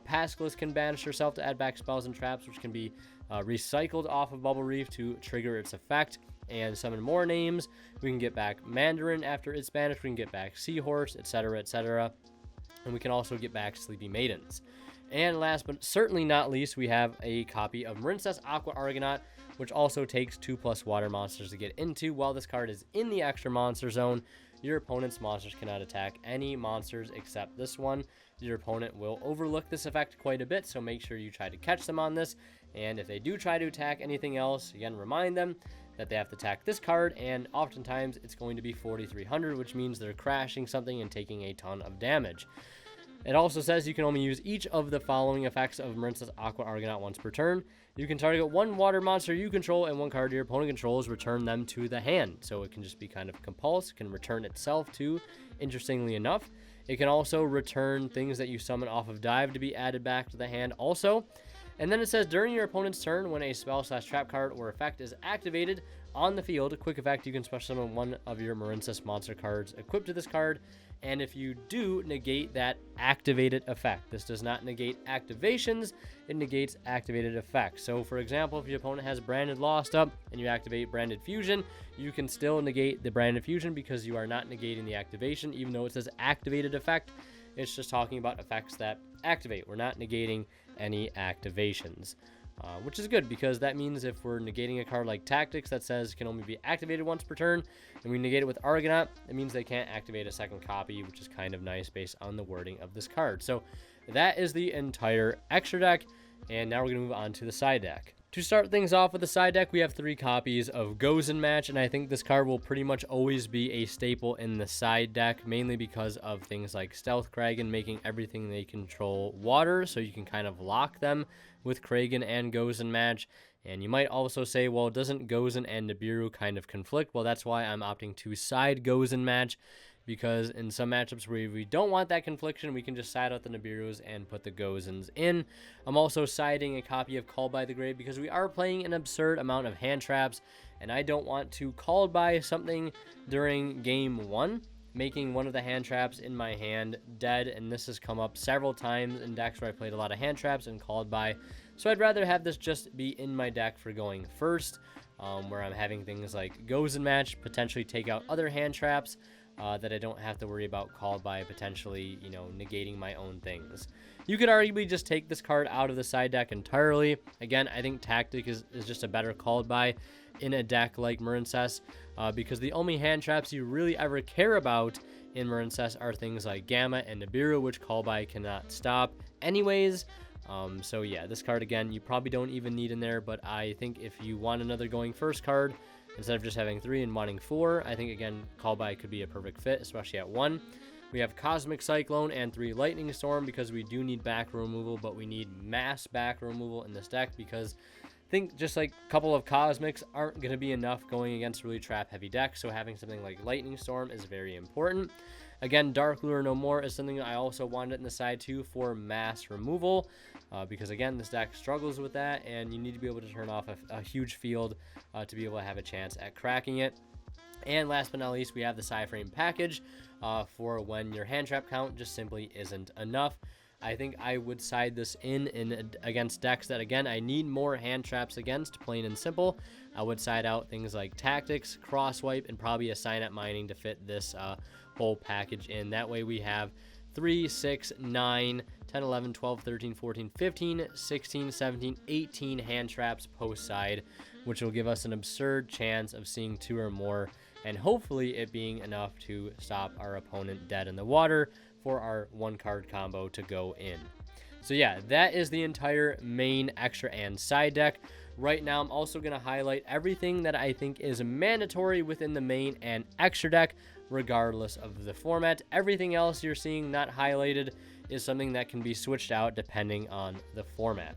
Pascalis can banish herself to add back spells and traps, which can be recycled off of Bubble Reef to trigger its effect and summon more names. We can get back Mandarin after it's banished. We can get back Seahorse, etc., etc. And we can also get back Sleepy Maidens. And last but certainly not least, we have a copy of Marincess Aqua Argonaut, which also takes 2+ water monsters to get into. While this card is in the extra monster zone, your opponent's monsters cannot attack any monsters except this one. Your opponent will overlook this effect quite a bit, so make sure you try to catch them on this. And if they do try to attack anything else, again, remind them that they have to attack this card, and oftentimes it's going to be 4,300, which means they're crashing something and taking a ton of damage. It also says you can only use each of the following effects of Marincess Aqua Argonaut once per turn. You can target one water monster you control and one card your opponent controls, return them to the hand. So it can just be kind of compulse, it can return itself too, interestingly enough. It can also return things that you summon off of dive to be added back to the hand also. And then it says during your opponent's turn, when a spell/trap card or effect is activated on the field, a quick effect, you can special summon one of your Marincess monster cards equipped to this card. And if you do, negate that activated effect. This does not negate activations, it negates activated effects. So for example, if your opponent has Branded Lost up and you activate Branded Fusion, you can still negate the Branded Fusion because you are not negating the activation, even though it says activated effect. It's just talking about effects that activate. We're not negating any activations. Which is good because that means if we're negating a card like Tactics that says can only be activated once per turn, and we negate it with Argonaut, it means they can't activate a second copy, which is kind of nice based on the wording of this card. So that is the entire extra deck, and now we're going to move on to the side deck. To start things off with the side deck, we have 3 copies of Gozen Match, and I think this card will pretty much always be a staple in the side deck, mainly because of things like Stealth Kraken making everything they control water, so you can kind of lock them with Kraken and Gozen Match. And you might also say, well, doesn't Gozen and Nibiru kind of conflict? Well, that's why I'm opting to side Gozen Match, because in some matchups where we don't want that confliction, we can just side out the Nibirus and put the Gozens in. I'm also siding a copy of Called by the Grave because we are playing an absurd amount of hand traps, and I don't want to Called by something during game 1, making one of the hand traps in my hand dead, and this has come up several times in decks where I played a lot of hand traps and Called by. So I'd rather have this just be in my deck for going first, where I'm having things like Gozen Match potentially take out other hand traps. that I don't have to worry about called by potentially, you know, negating my own things. You could arguably just take this card out of the side deck entirely. Again, I think Tactic is just a better called by in a deck like Marincess, because the only hand traps you really ever care about in Marincess are things like Gamma and Nibiru, which call by cannot stop anyways. So yeah, this card again, you probably don't even need in there, but I think if you want another going first card, instead of just having 3 and wanting 4, I think again, call by could be a perfect fit, especially at 1. We have Cosmic Cyclone and 3 Lightning Storm because we do need back row removal, but we need mass back row removal in this deck because I think just like a couple of Cosmics aren't going to be enough going against really trap heavy decks, so having something like Lightning Storm is very important. Again, Dark Lure No More is something I also wanted in the side too for mass removal, because again, this deck struggles with that, and you need to be able to turn off a huge field to be able to have a chance at cracking it. And last but not least, we have the Psy-Frame package for when your hand trap count just simply isn't enough. I think I would side this in against decks that, again, I need more hand traps against, plain and simple. I would side out things like Tactics, Crosswipe, and probably a Signet Mining to fit this whole package in. That way we have 3, 6, 9, 10, 11, 12, 13, 14, 15, 16, 17, 18 hand traps post side, which will give us an absurd chance of seeing 2 or more, and hopefully it being enough to stop our opponent dead in the water for our 1-card combo to go in. So yeah, that is the entire main, extra, and side deck. Right now, I'm also going to highlight everything that I think is mandatory within the main and extra deck, regardless of the format. Everything else you're seeing not highlighted is something that can be switched out depending on the format.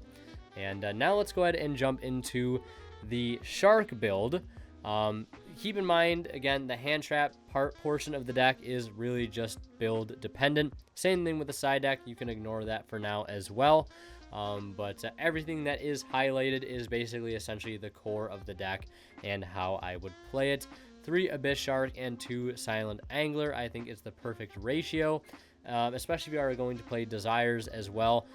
And now let's go ahead and jump into the Shark build. Keep in mind, again, the hand trap portion of the deck is really just build dependent. Same thing with the side deck. You can ignore that for now as well. But everything that is highlighted is basically essentially the core of the deck and how I would play it. 3 Abyss Shark and 2 Silent Angler, I think is the perfect ratio. Especially if you are going to play Desires as well.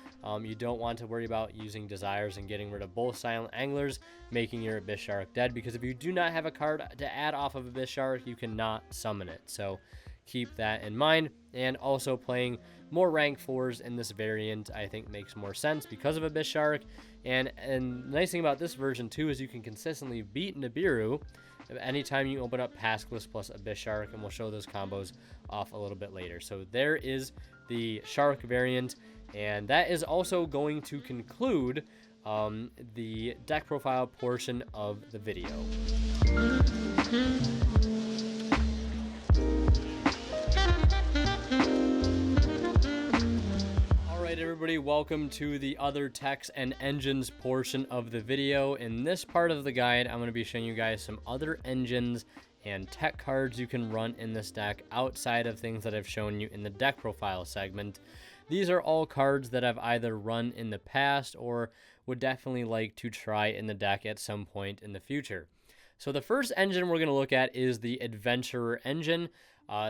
You don't want to worry about using Desires and getting rid of both Silent Anglers, making your Abyss Shark dead, because if you do not have a card to add off of Abyss Shark, you cannot summon it. So keep that in mind. And also playing more rank 4s in this variant, I think makes more sense because of Abyss Shark. And the nice thing about this version too is you can consistently beat Nibiru anytime you open up Pascalus plus Abyss Shark, and we'll show those combos off a little bit later. So there is the Shark variant, and that is also going to conclude the deck profile portion of the video. Everybody, welcome to the other techs and engines portion of the video. In this part of the guide, I'm going to be showing you guys some other engines and tech cards you can run in this deck outside of things that I've shown you in the deck profile segment. These are all cards that I've either run in the past or would definitely like to try in the deck at some point in the future. So the first engine we're going to look at is the Adventurer engine.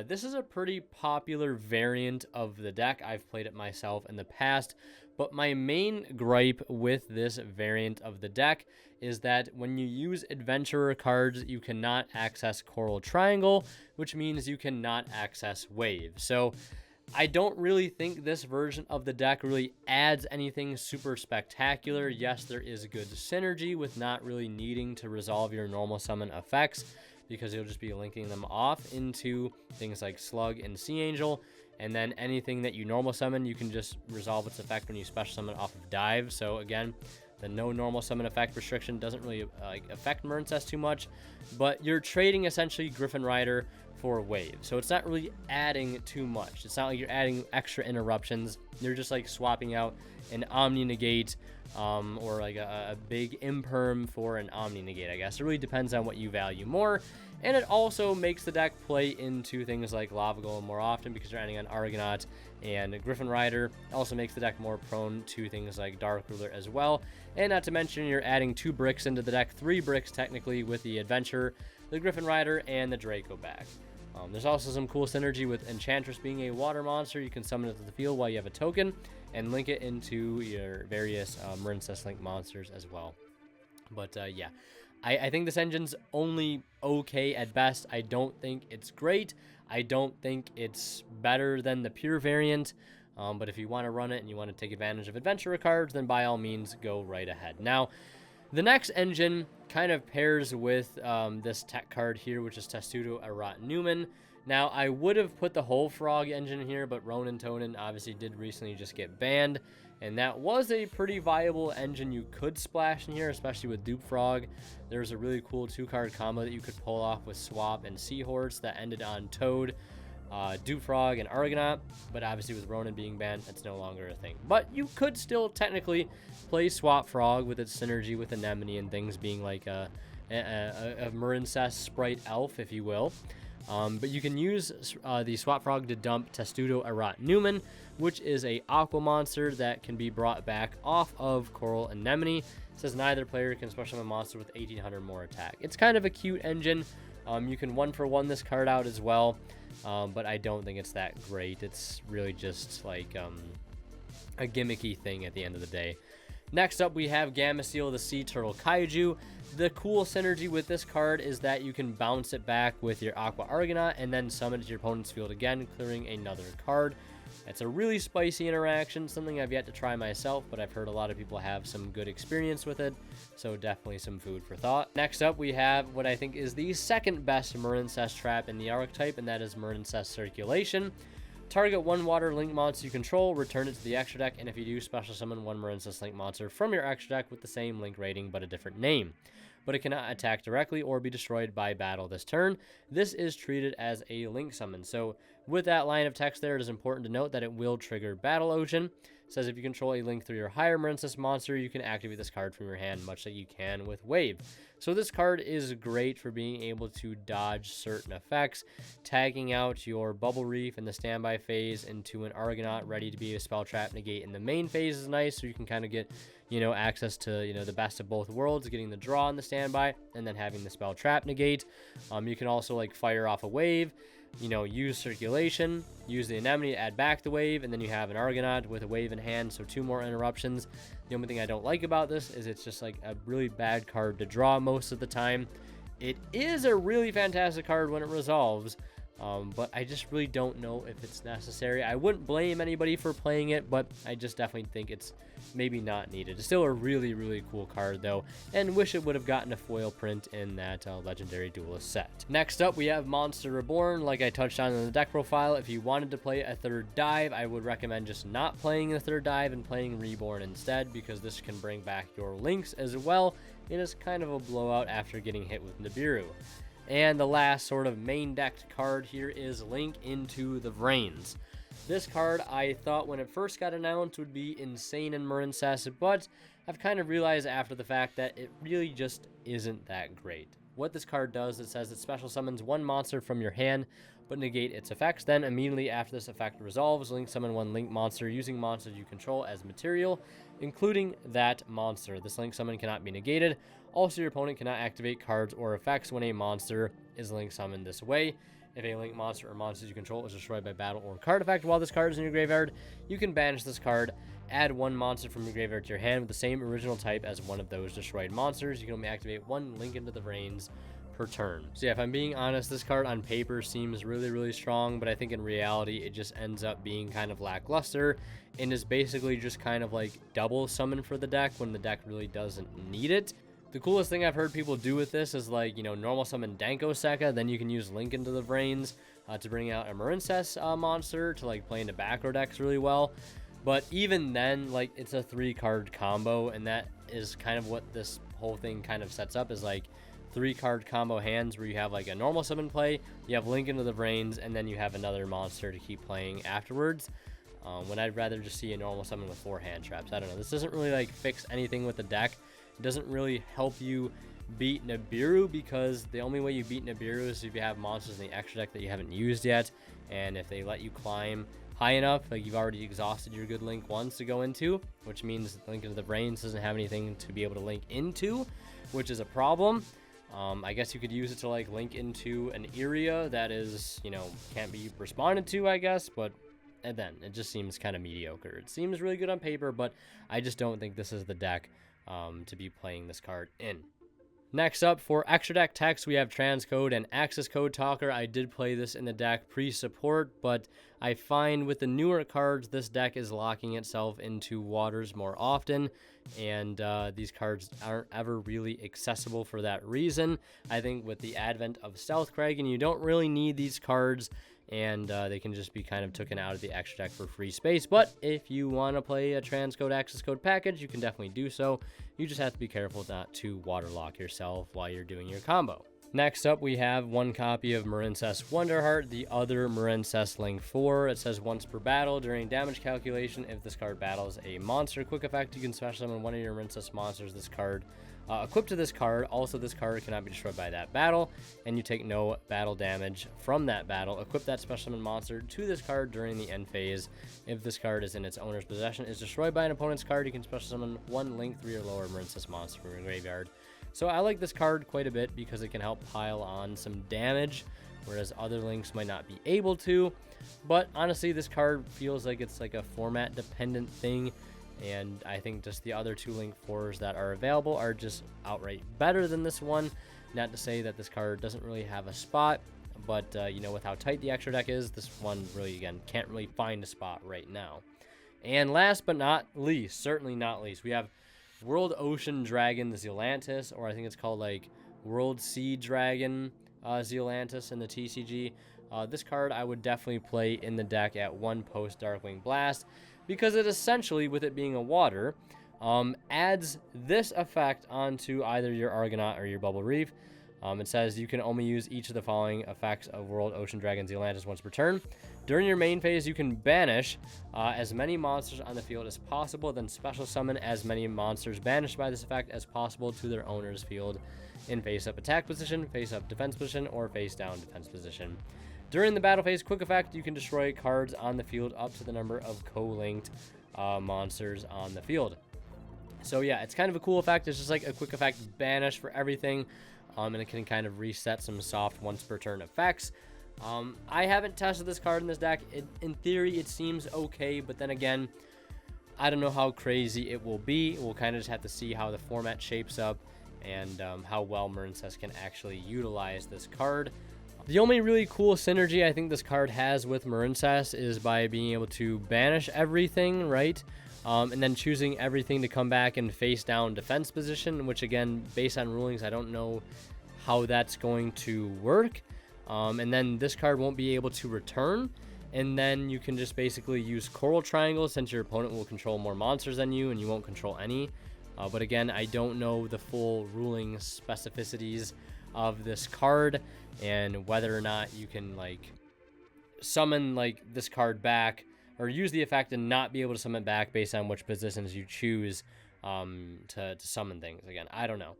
This is a pretty popular variant of the deck. I've played it myself in the past, but my main gripe with this variant of the deck is that when you use Adventurer cards, you cannot access Coral Triangle, which means you cannot access Wave. So I don't really think this version of the deck really adds anything super spectacular. Yes, there is good synergy with not really needing to resolve your normal summon effects, because you'll just be linking them off into things like Slug and Sea Angel, and then anything that you normal summon, you can just resolve its effect when you special summon off of Dive. So again, the no normal summon effect restriction doesn't really affect Marincess too much, but you're trading essentially Griffin Rider for Wave, so it's not really adding too much. It's not like you're adding extra interruptions. You're just like swapping out an Omni Negate or like a big Imperm for an Omni Negate, I guess. It really depends on what you value more. And it also makes the deck play into things like Lava Golem more often because you're adding on Argonaut and Griffin Rider. It also makes the deck more prone to things like Dark Ruler as well. And not to mention, you're adding 2 bricks into the deck, 3 bricks technically, with the Adventurer, the Griffin Rider, and the Draco back. There's also some cool synergy with Enchantress being a water monster. You can summon it to the field while you have a token and link it into your various Marincess Link monsters as well. But yeah, I think this engine's only okay at best. I don't think it's great. I don't think it's better than the pure variant. But if you want to run it and you want to take advantage of adventure cards, then by all means, go right ahead. Now, the next engine kind of pairs with this tech card here, which is Testudo Arat Newman. Now, I would have put the whole Frog engine here, but Ronan Tonin obviously did recently just get banned. And that was a pretty viable engine you could splash in here, especially with Dupe Frog. There's a really cool 2-card combo that you could pull off with Swap and Seahorse that ended on Toad, Dupe Frog, and Argonaut. But obviously with Ronan being banned, that's no longer a thing. But you could still technically play Swap Frog with its synergy with Anemone and things being like a Marincess sprite elf, if you will. But you can use the Swap Frog to dump Testudo Arat Newman, which is a Aqua monster that can be brought back off of Coral Anemone. It says neither player can special summon a monster with 1800 more attack. It's kind of a cute engine. You can 1-for-1 this card out as well, but I don't think it's that great. It's really just like a gimmicky thing at the end of the day. Next up, we have Gameciel, the Sea Turtle Kaiju. The cool synergy with this card is that you can bounce it back with your Aqua Argonaut and then summon it to your opponent's field again, clearing another card. It's a really spicy interaction, something I've yet to try myself, but I've heard a lot of people have some good experience with it, so definitely some food for thought. Next up, we have what I think is the second best Marincess trap in the archetype, and that is Marincess Circulation. Target 1 water link monster you control, return it to the extra deck, and if you do, special summon 1 Marincess link monster from your extra deck with the same link rating but a different name. But it cannot attack directly or be destroyed by battle this turn. This is treated as a link summon. So with that line of text there, it is important to note that it will trigger Battle Ocean. It says if you control a link 3 or higher Marincess monster, you can activate this card from your hand, much like you can with Wave. So this card is great for being able to dodge certain effects, tagging out your Bubble Reef in the standby phase into an Argonaut ready to be a spell trap negate in the main phase is nice, so you can kind of get, access to, the best of both worlds, getting the draw in the standby and then having the spell trap negate. You can also like fire off a wave, use circulation, use the Anemone to add back the wave, and then you have an Argonaut with a wave in hand, so 2 more interruptions. The only thing I don't like about this is it's just like a really bad card to draw most of the time. It is a really fantastic card when it resolves, but I just really don't know if it's necessary. I wouldn't blame anybody for playing it, but I just definitely think it's maybe not needed. It's still a really, really cool card, though, and wish it would have gotten a foil print in that Legendary Duelist set. Next up, we have Monster Reborn. Like I touched on in the deck profile, if you wanted to play a 3rd dive, I would recommend just not playing the 3rd dive and playing Reborn instead, because this can bring back your links as well. It is kind of a blowout after getting hit with Nibiru. And the last sort of main decked card here is Link into the Vrains. This card I thought when it first got announced would be insane in Marincess, but I've kind of realized after the fact that it really just isn't that great. What this card does, it says it special summons 1 monster from your hand, but negate its effects. Then immediately after this effect resolves, link summon 1 link monster using monsters you control as material, including that monster. This link summon cannot be negated. Also, your opponent cannot activate cards or effects when a monster is link summoned this way. If a link monster or monsters you control is destroyed by battle or card effect while this card is in your graveyard, you can banish this card, add 1 monster from your graveyard to your hand with the same original type as one of those destroyed monsters. You can only activate 1 Link into the Vrains per turn. So yeah, if I'm being honest, this card on paper seems really, really strong, but I think in reality it just ends up being kind of lackluster and is basically just kind of like double summon for the deck when the deck really doesn't need it. The coolest thing I've heard people do with this is like, normal summon Danko Sekka, then you can use Link into the Vrains to bring out a Marincess monster to like play into backrow decks really well. But even then, like, it's a 3-card combo, and that is kind of what this whole thing kind of sets up, is like 3-card combo hands where you have like a normal summon play, you have Link into the Vrains, and then you have another monster to keep playing afterwards. When I'd rather just see a normal summon with 4 hand traps. I don't know. This doesn't really like fix anything with the deck. It doesn't really help you beat Nibiru, because the only way you beat Nibiru is if you have monsters in the extra deck that you haven't used yet, and if they let you climb high enough, like you've already exhausted your good link ones to go into, which means Link into the Vrains doesn't have anything to be able to link into, which is a problem. I guess you could use it to like link into an area that is, can't be responded to, I guess, but and then it just seems kind of mediocre. It seems really good on paper, but I just don't think this is the deck to be playing this card in. Next up, for extra deck text, we have Transcode and Access Code Talker. I did play this in the deck pre-support, but I find with the newer cards, this deck is locking itself into waters more often, and these cards aren't ever really accessible for that reason. I think with the advent of Stealth Kraken, you don't really need these cards, and they can just be kind of taken out of the extra deck for free space. But if you want to play a Transcode Access Code package, you can definitely do so. You just have to be careful not to waterlock yourself while you're doing your combo. Next up, we have one copy of Marincess Wonderheart, the other Marincess Link 4. It says once per battle, during damage calculation, if this card battles a monster quick effect, you can special summon one of your Marincess monsters this card. Equipped to this card. Also, this card cannot be destroyed by that battle, and you take no battle damage from that battle. Equip that special summon monster to this card during the end phase. If this card is in its owner's possession, is destroyed by an opponent's card, you can special summon one Link 3 or lower Marincess monster from your graveyard. So I like this card quite a bit because it can help pile on some damage, whereas other links might not be able to. But honestly, this card feels like it's like a format dependent thing. And I think just the other two Link 4s that are available are just outright better than this one. Not to say that this card doesn't really have a spot, but you know, with how tight the extra deck is, this one really, again, can't really find a spot right now. And last but not least, certainly not least, we have World Ocean Dragon Zealantis, or I think it's called like World Sea Dragon Zealantis in the TCG. This card I would definitely play in the deck at 1 post Darkwing Blast, because it essentially, with it being a water, adds this effect onto either your Argonaut or your Bubble Reef. It says you can only use each of the following effects of World Ocean Dragon Zealantis once per turn. During your main phase, you can banish as many monsters on the field as possible, then special summon as many monsters banished by this effect as possible to their owner's field in face-up attack position, face-up defense position, or face-down defense position. During the battle phase quick effect, you can destroy cards on the field up to the number of co-linked monsters on the field. So yeah, it's kind of a cool effect. It's just like a quick effect banish for everything, and it can kind of reset some soft once per turn effects. I haven't tested this card in this deck. In theory, it seems okay, but then again, I don't know how crazy it will be. We'll kind of just have to see how the format shapes up and how well Marincess can actually utilize this card. The only really cool synergy I think this card has with Marincess is by being able to banish everything, right? And then choosing everything to come back in face down defense position, which again, based on rulings, I don't know how that's going to work. And then this card won't be able to return. And then you can just basically use Coral Triangle since your opponent will control more monsters than you and you won't control any. But again, I don't know the full ruling specificities of this card and whether or not you can like summon like this card back or use the effect and not be able to summon back based on which positions you choose to summon things. Again, I don't know.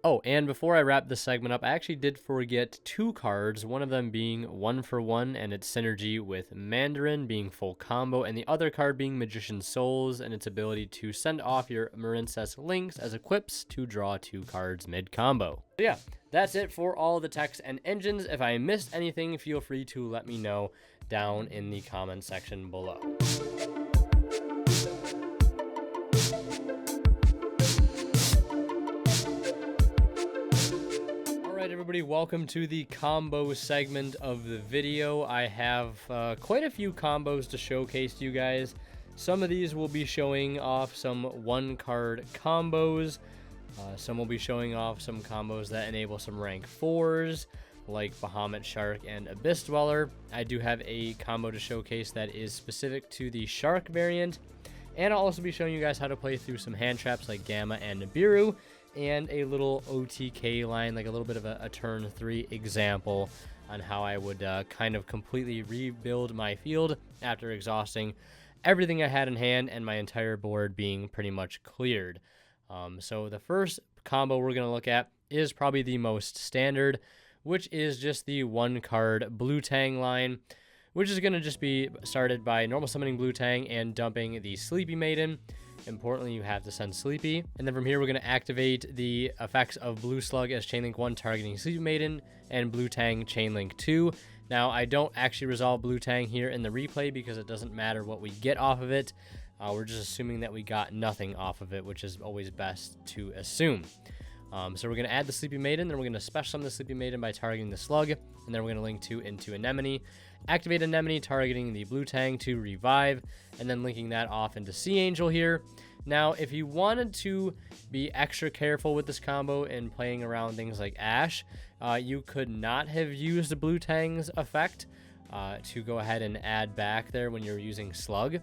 Oh, and before I wrap this segment up, I actually did forget 2 cards, one of them being 1-for-1 and its synergy with Mandarin being full combo, and the other card being Magician's Souls and its ability to send off your Marincess links as equips to draw 2 cards mid-combo. So yeah, that's it for all the text and engines. If I missed anything, feel free to let me know down in the comment section below. Everybody, welcome to the combo segment of the video. I have quite a few combos to showcase to you guys. Some of these will be showing off some 1-card combos. Some will be showing off some combos that enable some rank 4s like Bahamut Shark and Abyss Dweller. I do have a combo to showcase that is specific to the Shark variant, and I'll also be showing you guys how to play through some hand traps like Gamma and Nibiru, and a little OTK line, like a little bit of a turn 3 example on how I would kind of completely rebuild my field after exhausting everything I had in hand and my entire board being pretty much cleared. So the first combo we're going to look at is probably the most standard, which is just the 1-card Blue Tang line, which is going to just be started by normal summoning Blue Tang and dumping the Sleepy Maiden. Importantly, you have to send Sleepy. And then from here, we're going to activate the effects of Blue Slug as Chainlink 1 targeting Sleepy Maiden and Blue Tang Chainlink 2. Now, I don't actually resolve Blue Tang here in the replay because it doesn't matter what we get off of it. We're just assuming that we got nothing off of it, which is always best to assume. So we're going to add the Sleepy Maiden, then we're going to special summon the Sleepy Maiden by targeting the Slug, and then we're going to link to into Anemone, activate Anemone, targeting the Blue Tang to revive, and then linking that off into Sea Angel here. Now, if you wanted to be extra careful with this combo and playing around things like Ash, you could not have used the Blue Tang's effect to go ahead and add back there when you're using Slug,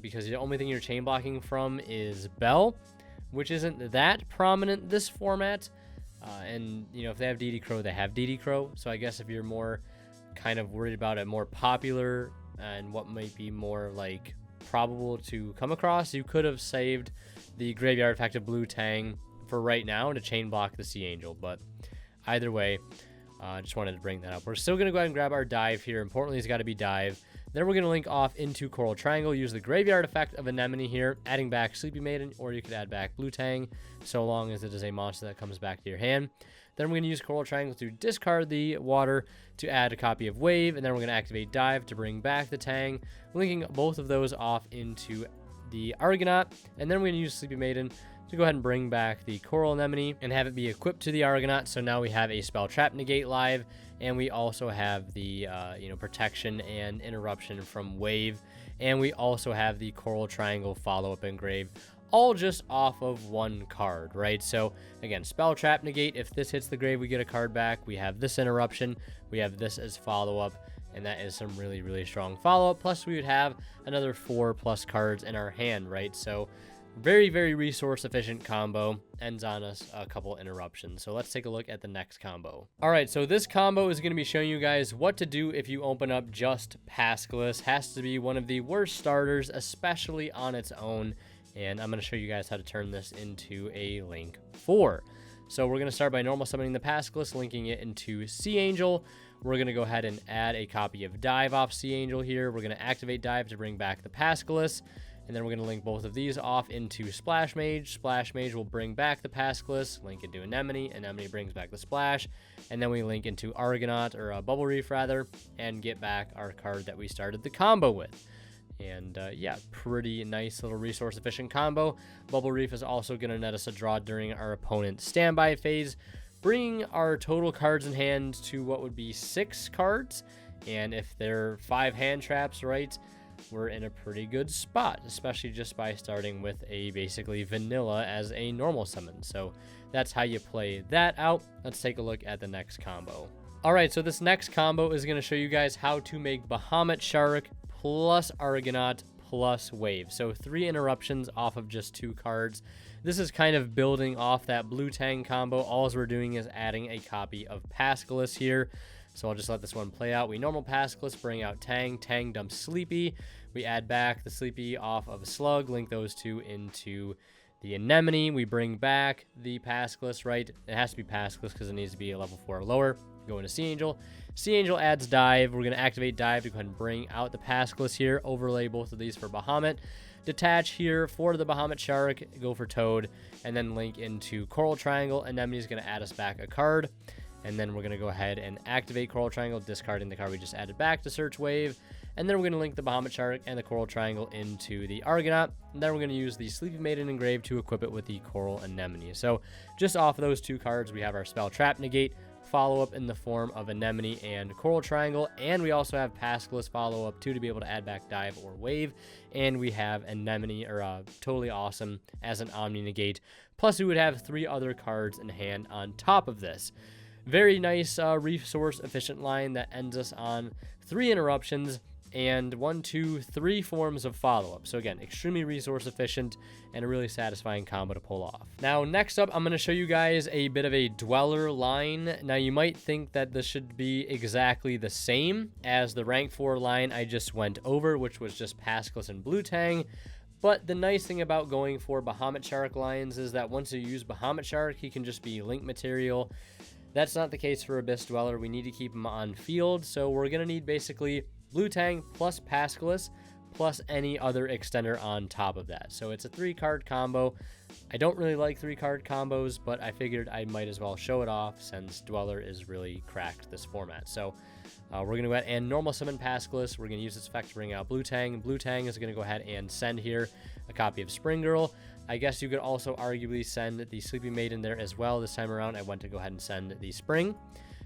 because the only thing you're chain blocking from is Bell, which isn't that prominent this format. And, you know, if they have DD Crow, they have DD Crow. So I guess if you're more kind of worried about it more popular and what might be more like probable to come across, you could have saved the Graveyard effect of Blue Tang for right now to chain block the Sea Angel. But either way, just wanted to bring that up. We're still going to go ahead and grab our Dive here. Importantly, it's got to be Dive. Then we're going to link off into Coral Triangle, use the Graveyard effect of Anemone here, adding back Sleepy Maiden, or you could add back Blue Tang, so long as it is a monster that comes back to your hand. Then we're going to use Coral Triangle to discard the water to add a copy of Wave, and then we're going to activate Dive to bring back the Tang, linking both of those off into the Argonaut, and then we're going to use Sleepy Maiden to go ahead and bring back the Coral Anemone and have it be equipped to the Argonaut. So now we have a Spell Trap Negate live, and we also have the protection and interruption from Wave, and we also have the Coral Triangle follow-up engraved, all just off of one card, right? So again, Spell Trap Negate, if this hits the grave, we get a card back. We have this interruption, we have this as follow-up, and that is some really, really strong follow-up. Plus we would have another 4+ cards in our hand, right? So very, very resource efficient combo, ends on us a couple interruptions. So let's take a look at the next combo. All right, so this combo is going to be showing you guys what to do if you open up just Pascalus. Has to be one of the worst starters, especially on its own. And I'm going to show you guys how to turn this into a Link 4. So we're going to start by normal summoning the Pascalus, linking it into Sea Angel. We're going to go ahead and add a copy of Dive off Sea Angel here. We're going to activate Dive to bring back the Pascalus. And then we're going to link both of these off into Splash Mage. Splash Mage will bring back the Pascalus, link into Anemone. Anemone brings back the Splash. And then we link into Argonaut, or Bubble Reef rather, and get back our card that we started the combo with. And yeah, pretty nice little resource efficient combo. Bubble Reef is also going to net us a draw during our opponent's standby phase, bringing our total cards in hand to what would be 6 cards. And if they're 5 hand traps, right, we're in a pretty good spot, especially just by starting with a basically vanilla as a normal summon. So that's how you play that out. Let's take a look at the next combo. All right, so this next combo is going to show you guys how to make Bahamut Shark plus Argonaut plus Wave. So 3 interruptions off of just 2 cards. This is kind of building off that Blue Tang combo. All we're doing is adding a copy of Pascalus here. So I'll just let this one play out. We normal Pascalus, bring out Tang. Tang dumps Sleepy. We add back the Sleepy off of a Slug, link those 2 into the Anemone. We bring back the Pascalus, right? It has to be Pascalus because it needs to be a level 4 or lower. Go into Sea Angel. Sea Angel adds Dive. We're going to activate Dive to go ahead and bring out the Pascalus here. Overlay both of these for Bahamut. Detach here for the Bahamut Shark. Go for Toad. And then link into Coral Triangle. Anemone is going to add us back a card. And then we're going to go ahead and activate Coral Triangle, discarding the card we just added back to search Wave. And then we're going to link the Bahamut Shark and the Coral Triangle into the Argonaut. And then we're going to use the Sleepy Maiden engraved to equip it with the Coral Anemone. So just off of those 2 cards, we have our Spell Trap Negate follow-up in the form of Anemone and Coral Triangle. And we also have Pascalus follow-up too to be able to add back Dive or Wave. And we have Anemone, or Totally Awesome, as an Omni Negate. Plus we would have 3 other cards in hand on top of this. Very nice resource efficient line that ends us on 3 interruptions and 1, 2, 3 forms of follow-up. So again, extremely resource efficient and a really satisfying combo to pull off. Now, next up, I'm going to show you guys a bit of a Dweller line. Now, you might think that this should be exactly the same as the rank 4 line I just went over, which was just Pascalus and Blue Tang. But the nice thing about going for Bahamut Shark lines is that once you use Bahamut Shark, he can just be link material. That's not the case for Abyss Dweller. We need to keep him on field, so we're going to need basically Blue Tang plus Pascalus plus any other extender on top of that. So it's a 3-card combo. I don't really like 3-card combos, but I figured I might as well show it off since Dweller is really cracked this format. So We're going to go ahead and normal summon Pascalus. We're going to use its effect to bring out Blue Tang. Blue Tang is going to go ahead and send here a copy of Spring Girl. I guess you could also arguably send the Sleepy Maiden there as well. This time around, I went to go ahead and send the Spring.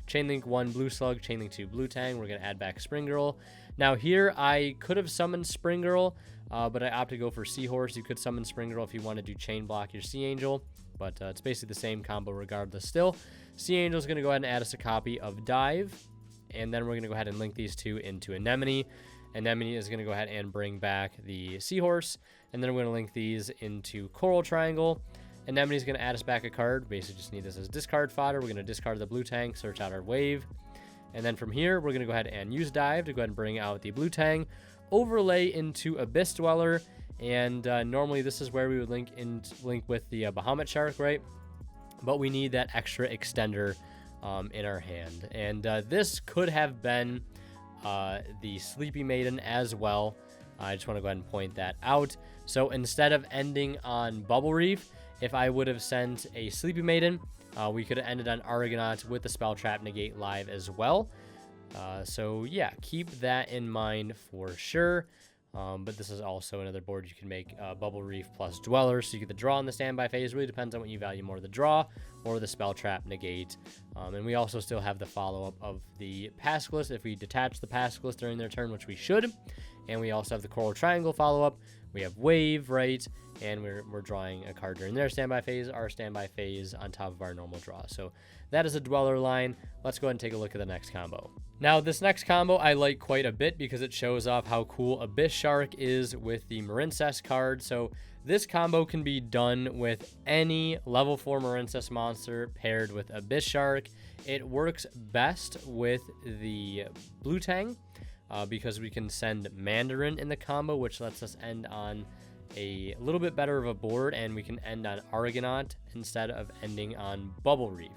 Chainlink 1 Blue Slug, Chainlink 2 Blue Tang. We're going to add back Spring Girl. Now here, I could have summoned Spring Girl, but I opted to go for Seahorse. You could summon Spring Girl if you want to do Chain Block your Sea Angel, but it's basically the same combo regardless still. Sea Angel is going to go ahead and add us a copy of Dive, and then we're going to go ahead and link these two into Anemone. Anemone is going to go ahead and bring back the Seahorse, and then we're going to link these into Coral Triangle. Anemone is going to add us back a card. Basically just need this as discard fodder. We're going to discard the Blue Tang, search out our wave, and then from here we're going to go ahead and use Dive to go ahead and bring out the Blue Tang, overlay into Abyss Dweller, and normally this is where we would link with the Bahamut Shark, right? But we need that extra extender in our hand, and this could have been the Sleepy Maiden as well. I just want to go ahead and point that out. So instead of ending on Bubble Reef, if I would have sent a Sleepy Maiden, we could have ended on Argonaut with the Spell Trap Negate live as well. So yeah, keep that in mind for sure. But this is also another board you can make Bubble Reef plus Dweller, so you get the draw in the standby phase. Really depends on what you value more, the draw or the Spell Trap Negate. And we also still have the follow-up of the Pascalus if we detach the Pascalus during their turn, which we should. And we also have the Coral Triangle follow-up. We have Wave, right? And we're drawing a card during their standby phase, our standby phase on top of our normal draw. So that is a Dweller line. Let's go ahead and take a look at the next combo. Now, this next combo I like quite a bit because it shows off how cool Abyss Shark is with the Marincess card. So this combo can be done with any level 4 Marincess monster paired with Abyss Shark. It works best with the Blue Tang because we can send Mandarin in the combo, which lets us end on a little bit better of a board, and we can end on Argonaut instead of ending on Bubble Reef.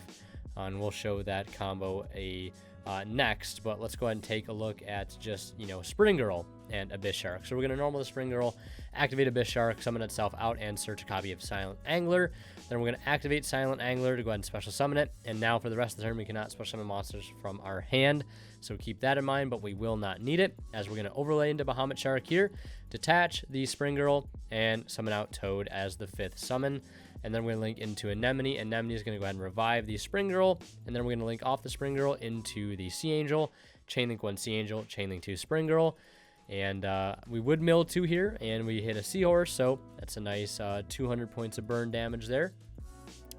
And we'll show that combo next, but let's go ahead and take a look at just, Spring Girl and Abyss Shark. So we're going to normal the Spring Girl, activate Abyss Shark, summon itself out, and search a copy of Silent Angler. Then we're going to activate Silent Angler to go ahead and special summon it, and now for the rest of the turn, we cannot special summon monsters from our hand, so keep that in mind, but we will not need it, as we're going to overlay into Bahamut Shark here, detach the Spring Girl, and summon out Toad as the 5th summon. And then we're going to link into Anemone. Anemone is going to go ahead and revive the Spring Girl. And then we're going to link off the Spring Girl into the Sea Angel. Chainlink 1 Sea Angel, Chainlink 2 Spring Girl. And we would mill 2 here, and we hit a Seahorse. So that's a nice 200 points of burn damage there.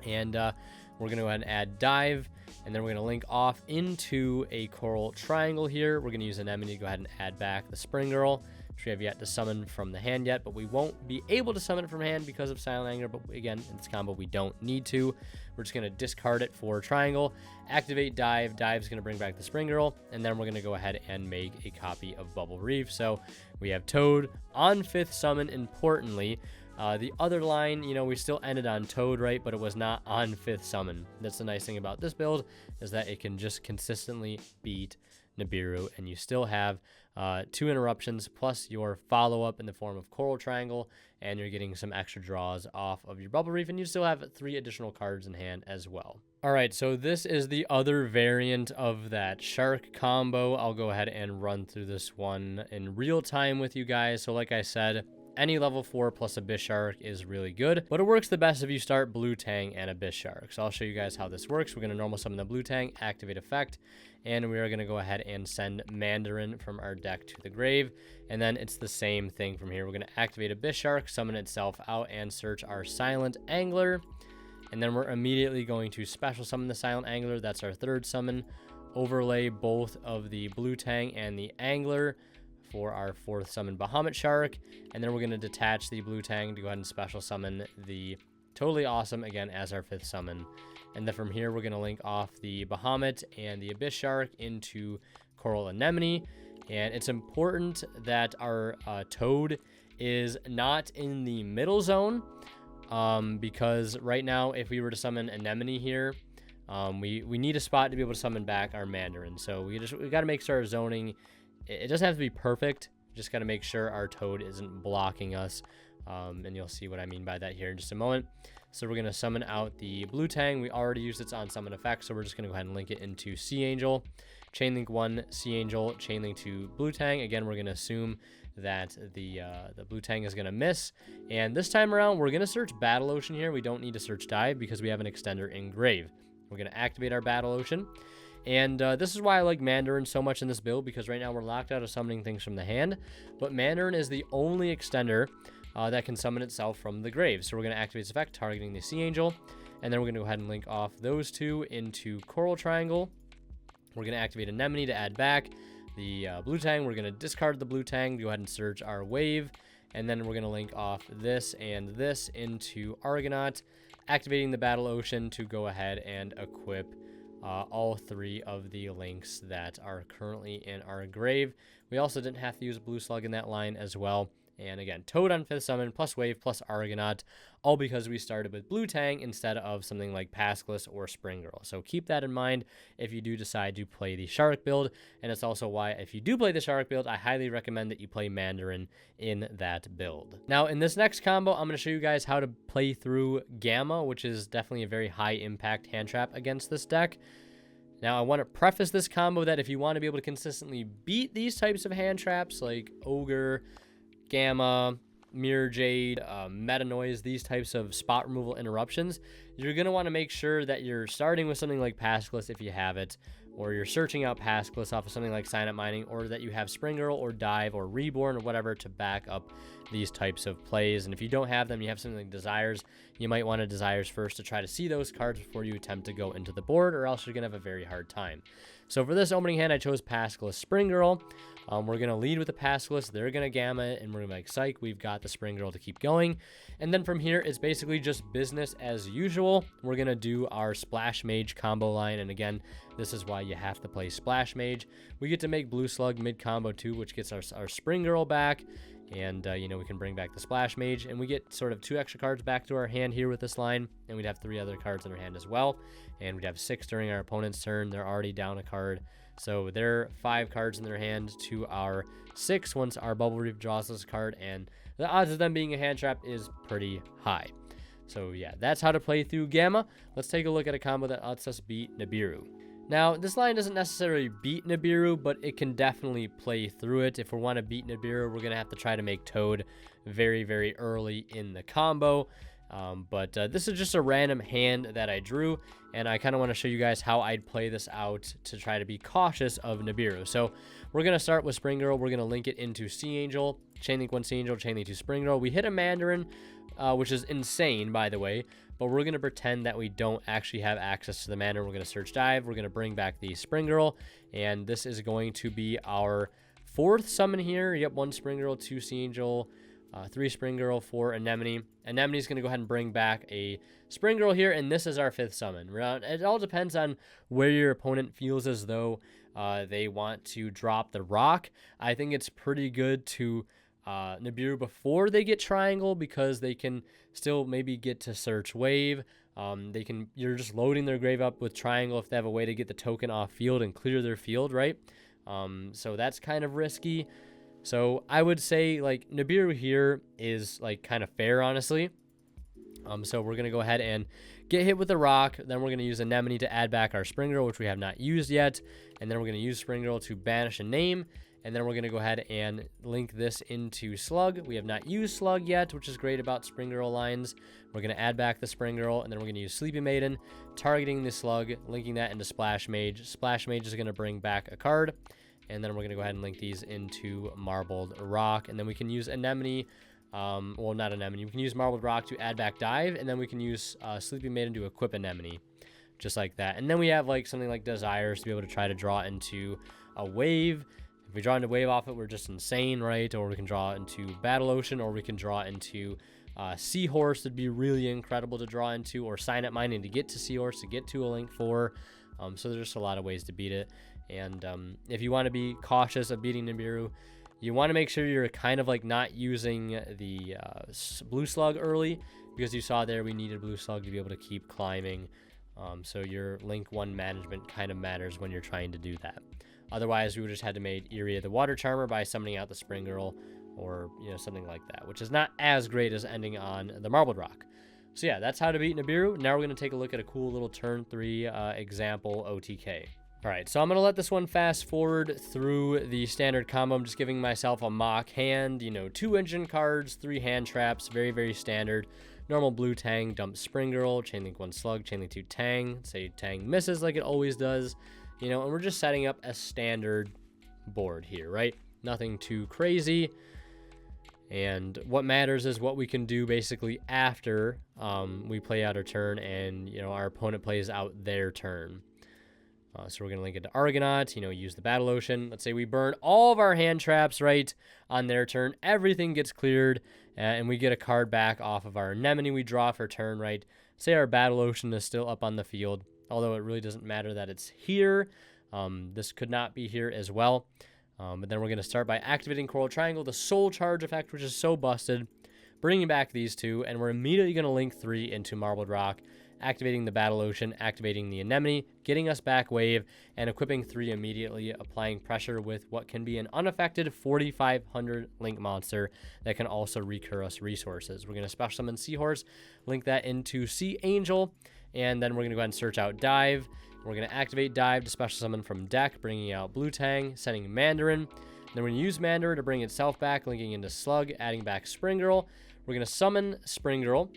And we're going to go ahead and add Dive. And then we're going to link off into a Coral Triangle here. We're going to use Anemone to go ahead and add back the Spring Girl, which we have yet to summon from the hand yet, but we won't be able to summon it from hand because of Silent Anger. But again, in this combo, we don't need to. We're just going to discard it for Triangle, activate Dive. Dive's going to bring back the Spring Girl, and then we're going to go ahead and make a copy of Bubble Reef. So we have Toad on 5th summon, importantly. The other line, we still ended on Toad, right? But it was not on 5th summon. That's the nice thing about this build, is that it can just consistently beat Nibiru, and you still have 2 interruptions plus your follow-up in the form of Coral Triangle, and you're getting some extra draws off of your Bubble Reef, and you still have 3 additional cards in hand as well. All right, so this is the other variant of that Shark combo. I'll go ahead and run through this one in real time with you guys. So like I said, any level 4 plus Abyss Shark is really good, but it works the best if you start Blue Tang and Abyss Shark. So I'll show you guys how this works. We're going to normal summon the Blue Tang, activate effect, and we are going to go ahead and send Mandarin from our deck to the grave. And then it's the same thing from here. We're going to activate Abyss Shark, summon itself out, and search our Silent Angler. And then we're immediately going to special summon the Silent Angler. That's our 3rd summon. Overlay both of the Blue Tang and the Angler for our 4th summon Bahamut Shark. And then we're going to detach the Blue Tang to go ahead and special summon the Totally Awesome again as our 5th summon. And then from here, we're going to link off the Bahamut and the Abyss Shark into Coral Anemone. And it's important that our Toad is not in the middle zone, because right now, if we were to summon Anemone here, we need a spot to be able to summon back our Mandarin. So we got to make sure our zoning, it doesn't have to be perfect. Just got to make sure our Toad isn't blocking us. And you'll see what I mean by that here in just a moment. So we're going to summon out the Blue Tang. We already used its on summon effect, so we're just going to go ahead and link it into Sea Angel. Chainlink 1 Sea Angel, Chainlink 2 Blue Tang. Again, we're going to assume that the Blue Tang is going to miss. And this time around, we're going to search Battle Ocean here. We don't need to search Dive because we have an extender in Grave. We're going to activate our Battle Ocean. And this is why I like Mandarin so much in this build, because right now we're locked out of summoning things from the hand. But Mandarin is the only extender that can summon itself from the grave. So we're going to activate this effect, targeting the Sea Angel. And then we're going to go ahead and link off those two into Coral Triangle. We're going to activate Anemone to add back the Blue Tang. We're going to discard the Blue Tang, go ahead and search our wave. And then we're going to link off this and this into Argonaut, activating the Battle Ocean to go ahead and equip all three of the links that are currently in our grave. We also didn't have to use Blue Slug in that line as well. And again, Toad on 5th summon, plus Wave, plus Argonaut, all because we started with Blue Tang instead of something like Pascalus or Spring Girl. So keep that in mind if you do decide to play the Shark build. And it's also why, if you do play the Shark build, I highly recommend that you play Mandarin in that build. Now, in this next combo, I'm going to show you guys how to play through Gamma, which is definitely a very high impact hand trap against this deck. Now, I want to preface this combo that if you want to be able to consistently beat these types of hand traps like Ogre, Gamma, Mirror Jade, Meta Noise, these types of spot removal interruptions, you're going to want to make sure that you're starting with something like Pascalus if you have it, or you're searching out Pascalus off of something like Sign Up Mining, or that you have Spring Girl or Dive or Reborn or whatever to back up these types of plays. And if you don't have them, you have something like Desires, you might want to Desires first to try to see those cards before you attempt to go into the board, or else you're going to have a very hard time. So for this opening hand, I chose Pascalus Spring Girl. We're going to lead with the Pascalus. They're going to Gamma it, and we're going to be like, psych, we've got the Spring Girl to keep going. And then from here, it's basically just business as usual. We're going to do our Splash Mage combo line. And again, this is why you have to play Splash Mage. We get to make Blue Slug mid-combo too, which gets our Spring Girl back. And, you know, we can bring back the Splash Mage. And we get sort of 2 extra cards back to our hand here with this line. And we'd have 3 other cards in our hand as well. And we'd have 6 during our opponent's turn. They're already down a card. So they're 5 cards in their hand to our 6 once our Bubble Reef draws this card. And the odds of them being a hand trap is pretty high. So yeah, that's how to play through Gamma. Let's take a look at a combo that lets us beat Nibiru. Now, this line doesn't necessarily beat Nibiru, but it can definitely play through it. If we want to beat Nibiru, we're going to have to try to make Toad very, very early in the combo. But this is just a random hand that I drew, and I kind of want to show you guys how I'd play this out to try to be cautious of Nibiru. So we're going to start with Spring Girl. We're going to link it into Sea Angel, Chainlink 1 Sea Angel, Chainlink 2 Spring Girl. We hit a Mandarin, which is insane, by the way, but we're going to pretend that we don't actually have access to the Mandarin. We're going to search Dive. We're going to bring back the Spring Girl, and this is going to be our 4th summon here. Yep, 1 Spring Girl, 2 Sea Angel, 3 Spring Girl, 4 Anemone. Anemone's going to go ahead and bring back a Spring Girl here, and this is our 5th summon. It all depends on where your opponent feels as though they want to drop the rock. I think it's pretty good to Nibiru before they get Triangle, because they can still maybe get to search Wave. You're just loading their grave up with Triangle if they have a way to get the token off field and clear their field, right? So that's kind of risky. So I would say like Nibiru here is like kind of fair, honestly. So we're going to go ahead and get hit with a rock. Then we're going to use Anemone to add back our Spring Girl, which we have not used yet. And then we're going to use Spring Girl to banish a name. And then we're going to go ahead and link this into Slug. We have not used Slug yet, which is great about Spring Girl lines. We're going to add back the Spring Girl, and then we're going to use Sleepy Maiden, targeting the Slug, linking that into Splash Mage. Splash Mage is going to bring back a card. And then we're going to go ahead and link these into Marbled Rock. And then we can use Anemone. Well, not Anemone. We can use Marbled Rock to add back Dive. And then we can use Sleepy Maiden to equip Anemone. Just like that. And then we have like something like Desires to be able to try to draw into a Wave. If we draw into Wave off it, we're just insane, right? Or we can draw into Battle Ocean. Or we can draw into Seahorse. It'd be really incredible to draw into. Or Sign Up Mining to get to Seahorse, to get to a Link 4. So there's just a lot of ways to beat it. And if you want to be cautious of beating Nibiru, you want to make sure you're kind of like not using the Blue Slug early, because you saw there we needed Blue Slug to be able to keep climbing. So your Link 1 management kind of matters when you're trying to do that. Otherwise, we would just had to make Iria the Water Charmer by summoning out the Spring Girl, or something like that, which is not as great as ending on the Marbled Rock. So yeah, that's how to beat Nibiru. Now we're going to take a look at a cool little turn 3 example OTK. All right, so I'm going to let this one fast forward through the standard combo. I'm just giving myself a mock hand, you know, 2 engine cards, 3 hand traps, very, very standard. Normal blue Tang, dump Spring Girl, Chainlink 1 Slug, Chainlink 2 Tang. Say Tang misses like it always does, you know, and we're just setting up a standard board here, right? Nothing too crazy. And what matters is what we can do basically after we play out our turn and, you know, our opponent plays out their turn. So we're going to link it to Argonaut, you know, use the Battle Ocean. Let's say we burn all of our hand traps, right, on their turn. Everything gets cleared, and we get a card back off of our Anemone we draw for turn, right? Say our Battle Ocean is still up on the field, although it really doesn't matter that it's here. This could not be here as well. But then we're going to start by activating Coral Triangle, the Soul Charge effect, which is so busted, bringing back these two, and we're immediately going to link 3 into Marbled Rock, activating the Battle Ocean, activating the Anemone, getting us back wave, and equipping 3 immediately, applying pressure with what can be an unaffected 4,500 link monster that can also recur us resources. We're going to special summon Seahorse, link that into Sea Angel, and then we're going to go ahead and search out Dive. We're going to activate Dive to special summon from deck, bringing out Blue Tang, sending Mandarin. Then we're going to use Mandarin to bring itself back, linking into Slug, adding back Spring Girl. We're going to summon Spring Girl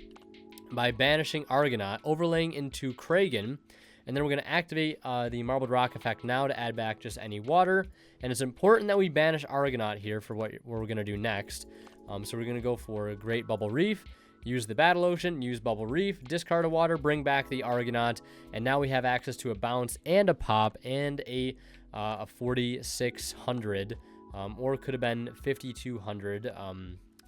by banishing Argonaut, overlaying into Kragan, and then we're going to activate the Marbled Rock effect now to add back just any water. And it's important that we banish Argonaut here for what we're going to do next. So we're going to go for a Great Bubble Reef, use the Battle Ocean, use Bubble Reef, discard a water, bring back the Argonaut, and now we have access to a bounce and a pop and a 4,600, or it could have been 5,200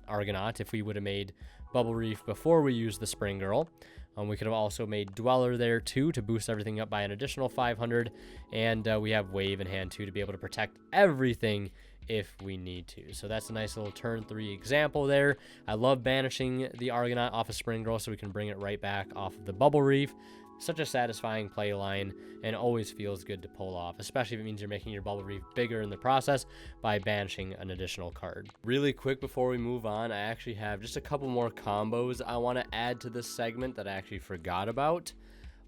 Argonaut if we would have made Bubble Reef before we used the Spring Girl. We could have also made Dweller there too to boost everything up by an additional 500, and we have Wave in hand too to be able to protect everything if we need to. So that's a nice little turn 3 example there. I love banishing the Argonaut off of Spring Girl so we can bring it right back off of the Bubble Reef. Such a satisfying play line, and always feels good to pull off, especially if it means you're making your Bubble Reef bigger in the process by banishing an additional card. Really quick before we move on, I actually have just a couple more combos I want to add to this segment that I actually forgot about.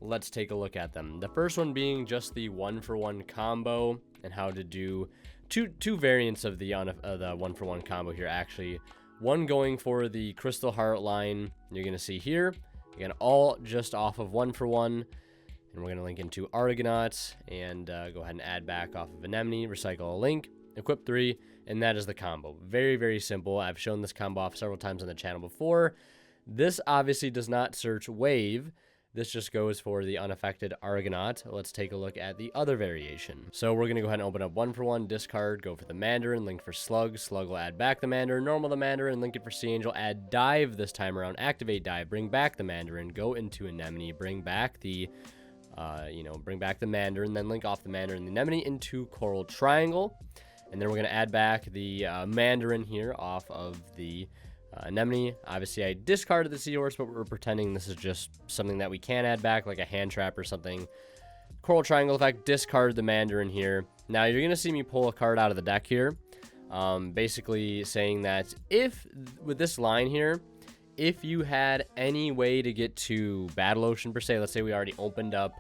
Let's take a look at them. The first one being just the 1-for-1 combo and how to do two variants of the 1-for-1 combo here actually. One going for the Crystal Heart line you're going to see here. Again, all just off of 1-for-1, and we're going to link into Argonaut and go ahead and add back off of Anemone, recycle a link, equip 3, and that is the combo. Very, very simple. I've shown this combo off several times on the channel before. This obviously does not search Wave. This just goes for the unaffected Argonaut. Let's take a look at the other variation. So we're going to go ahead and open up 1-for-1, discard, go for the Mandarin, link for Slug. Slug will add back the Mandarin, normal the Mandarin, link it for Sea Angel, add Dive this time around, activate Dive, bring back the Mandarin, go into Anemone, bring back the, bring back the Mandarin, then link off the Mandarin, the Anemone into Coral Triangle. And then we're going to add back the Mandarin here off of the Anemone. Obviously, I discarded the Seahorse, but we're pretending this is just something that we can add back, like a hand trap or something. Coral Triangle effect, discard the Mandarin here. Now, you're going to see me pull a card out of the deck here, basically saying that if, with this line here, if you had any way to get to Battle Ocean per se, let's say we already opened up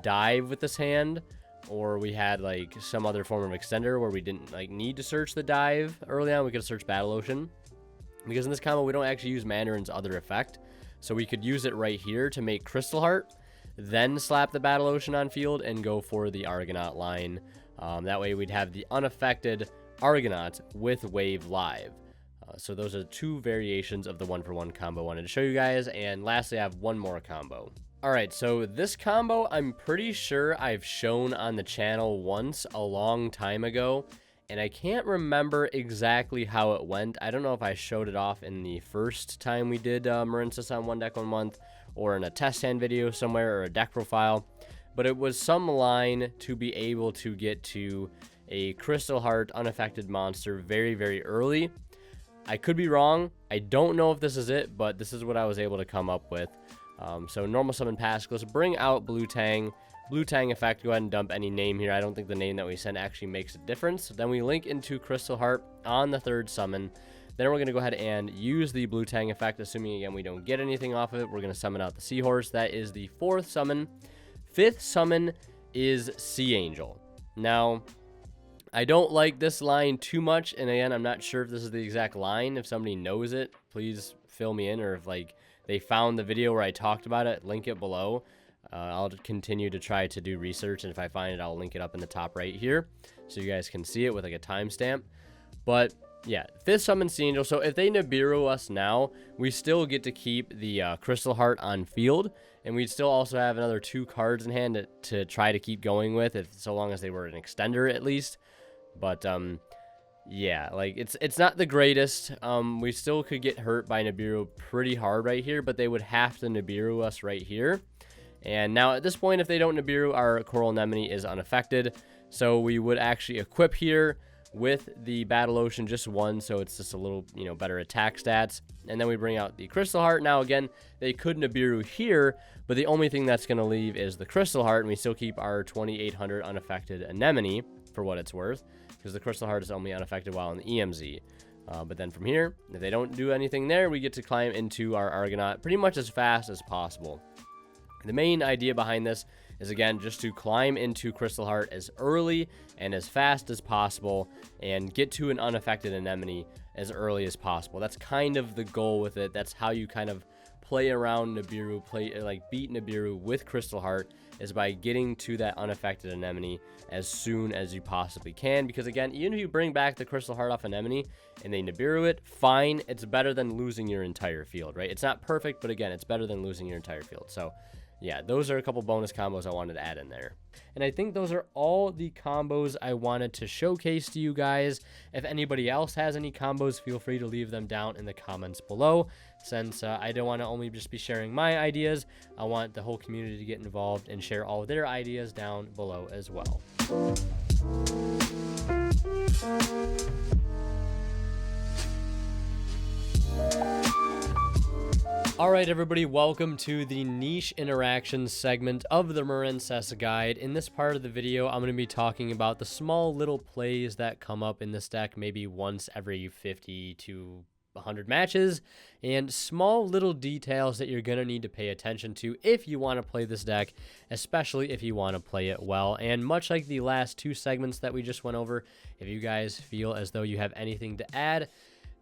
Dive with this hand, or we had like some other form of extender where we didn't like need to search the Dive early on, we could search Battle Ocean. Because in this combo, we don't actually use Mandarin's other effect. So we could use it right here to make Crystal Heart, then slap the Battle Ocean on field and go for the Argonaut line. That way we'd have the unaffected Argonaut with Wave live. So those are 2 variations of the 1-for-1 combo I wanted to show you guys. And lastly, I have one more combo. Alright, so this combo I'm pretty sure I've shown on the channel once a long time ago. And I can't remember exactly how it went. I don't know if I showed it off in the first time we did Marincess on One Deck 1 Month, or in a test hand video somewhere, or a deck profile. But it was some line to be able to get to a Crystal Heart unaffected monster very, very early. I could be wrong. I don't know if this is it, but this is what I was able to come up with. So normal summon Pass. Let's bring out Blue Tang. Blue Tang effect, go ahead and dump any name here. I don't think the name that we send actually makes a difference. Then we link into Crystal Heart on the 3rd summon. Then we're going to go ahead and use the Blue Tang effect, assuming, again, we don't get anything off of it. We're going to summon out the Seahorse. That is the 4th summon. 5th summon is Sea Angel. Now, I don't like this line too much, and again, I'm not sure if this is the exact line. If somebody knows it, please fill me in, or if like they found the video where I talked about it, link it below. I'll continue to try to do research, and if I find it, I'll link it up in the top right here so you guys can see it with like a timestamp. But yeah, 5th summon Sea Angel. So if they Nibiru us now, we still get to keep the Crystal Heart on field, and we'd still also have another 2 cards in hand to try to keep going with, if so long as they were an extender at least. But yeah, like it's not the greatest. We still could get hurt by Nibiru pretty hard right here, but they would have to Nibiru us right here. And now at this point, if they don't Nibiru, our Coral Anemone is unaffected. So we would actually equip here with the Battle Ocean, just 1, so it's just a little, you know, better attack stats. And then we bring out the Crystal Heart. Now again, they could Nibiru here, but the only thing that's going to leave is the Crystal Heart, and we still keep our 2800 unaffected Anemone for what it's worth, because the Crystal Heart is only unaffected while in the EMZ. But then from here, if they don't do anything there, we get to climb into our Argonaut pretty much as fast as possible. The main idea behind this is, again, just to climb into Crystal Heart as early and as fast as possible and get to an unaffected Anemone as early as possible. That's kind of the goal with it. That's how you kind of play around Nibiru, beat Nibiru with Crystal Heart, is by getting to that unaffected Anemone as soon as you possibly can. Because again, even if you bring back the Crystal Heart off Anemone and they Nibiru it, fine. It's better than losing your entire field, right? It's not perfect, but again, it's better than losing your entire field. So yeah, those are a couple bonus combos I wanted to add in there. And I think those are all the combos I wanted to showcase to you guys. If anybody else has any combos, feel free to leave them down in the comments below. Since I don't want to only just be sharing my ideas, I want the whole community to get involved and share all of their ideas down below as well. Alright everybody, welcome to the niche interactions segment of the Marincess guide. In this part of the video, I'm going to be talking about the small little plays that come up in this deck maybe once every 50 to 100 matches, and small little details that you're going to need to pay attention to if you want to play this deck, especially if you want to play it well. And much like the last 2 segments that we just went over, if you guys feel as though you have anything to add,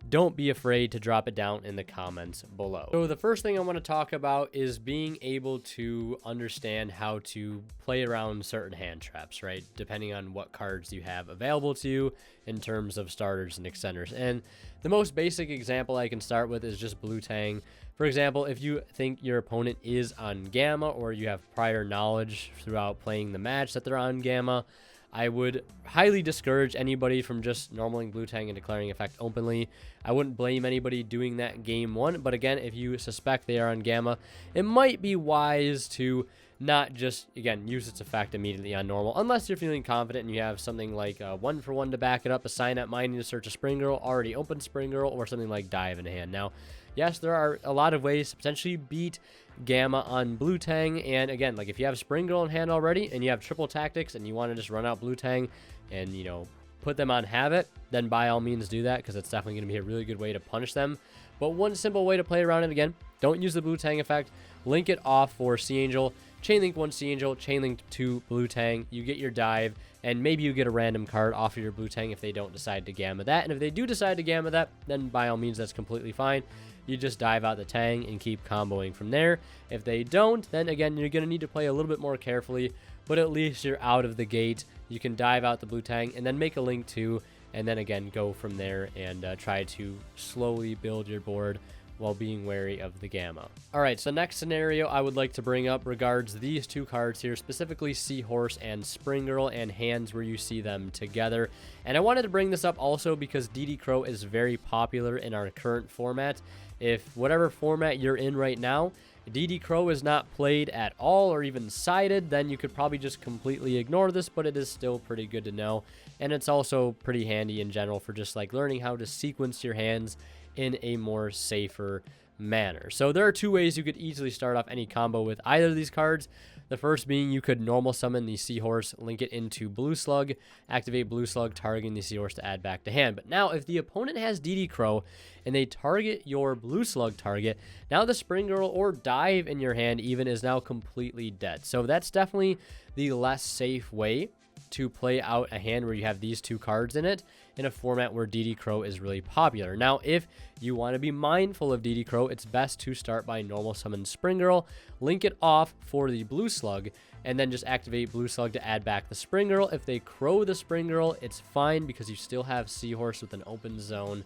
don't be afraid to drop it down in the comments below. So the first thing I want to talk about is being able to understand how to play around certain hand traps, right? Depending on what cards you have available to you in terms of starters and extenders. And the most basic example I can start with is just Blue Tang. For example, if you think your opponent is on Gamma, or you have prior knowledge throughout playing the match that they're on Gamma, I would highly discourage anybody from just normaling Blue Tang and declaring effect openly. I wouldn't blame anybody doing that game 1, but again, if you suspect they are on Gamma, it might be wise to not just, again, use its effect immediately on normal, unless you're feeling confident and you have something like 1-for-1 to back it up, a Sign Up Mining to search a Spring Girl, already open Spring Girl, or something like Dive in hand. Now, yes, there are a lot of ways to potentially beat Gamma on Blue Tang, and again, like if you have Spring Girl in hand already and you have triple tactics and you want to just run out Blue Tang and, you know, put them on Habit, then by all means do that, because it's definitely going to be a really good way to punish them. But one simple way to play around it, again, don't use the Blue Tang effect, link it off for Sea Angel, chainlink 1 Sea Angel, chainlink 2 Blue Tang, you get your dive, and maybe you get a random card off of your Blue Tang if they don't decide to Gamma that. And if they do decide to Gamma that, then by all means that's completely fine. You just dive out the Tang and keep comboing from there. If they don't, then again, you're going to need to play a little bit more carefully, but at least you're out of the gate. You can dive out the Blue Tang and then make a link 2, and then again, go from there and try to slowly build your board while being wary of the Gamma. Alright, so next scenario I would like to bring up regards these 2 cards here, specifically Seahorse and Spring Girl, and hands where you see them together. And I wanted to bring this up also because DD Crow is very popular in our current format. If whatever format you're in right now, DD Crow is not played at all or even sided, then you could probably just completely ignore this, but it is still pretty good to know. And it's also pretty handy in general for just like learning how to sequence your hands in a more safer manner. So there are two ways you could easily start off any combo with either of these cards. The first being you could normal summon the Seahorse, link it into Blue Slug, activate Blue Slug, targeting the Seahorse to add back to hand. But now if the opponent has DD Crow and they target your Blue Slug target, now the Spring Girl or Dive in your hand even is now completely dead. So that's definitely the less safe way to play out a hand where you have these two cards in it in a format where DD Crow is really popular. Now, if you want to be mindful of DD Crow, it's best to start by normal summon Spring Girl, link it off for the Blue Slug, and then just activate Blue Slug to add back the Spring Girl. If they crow the Spring Girl, it's fine because you still have Seahorse with an open zone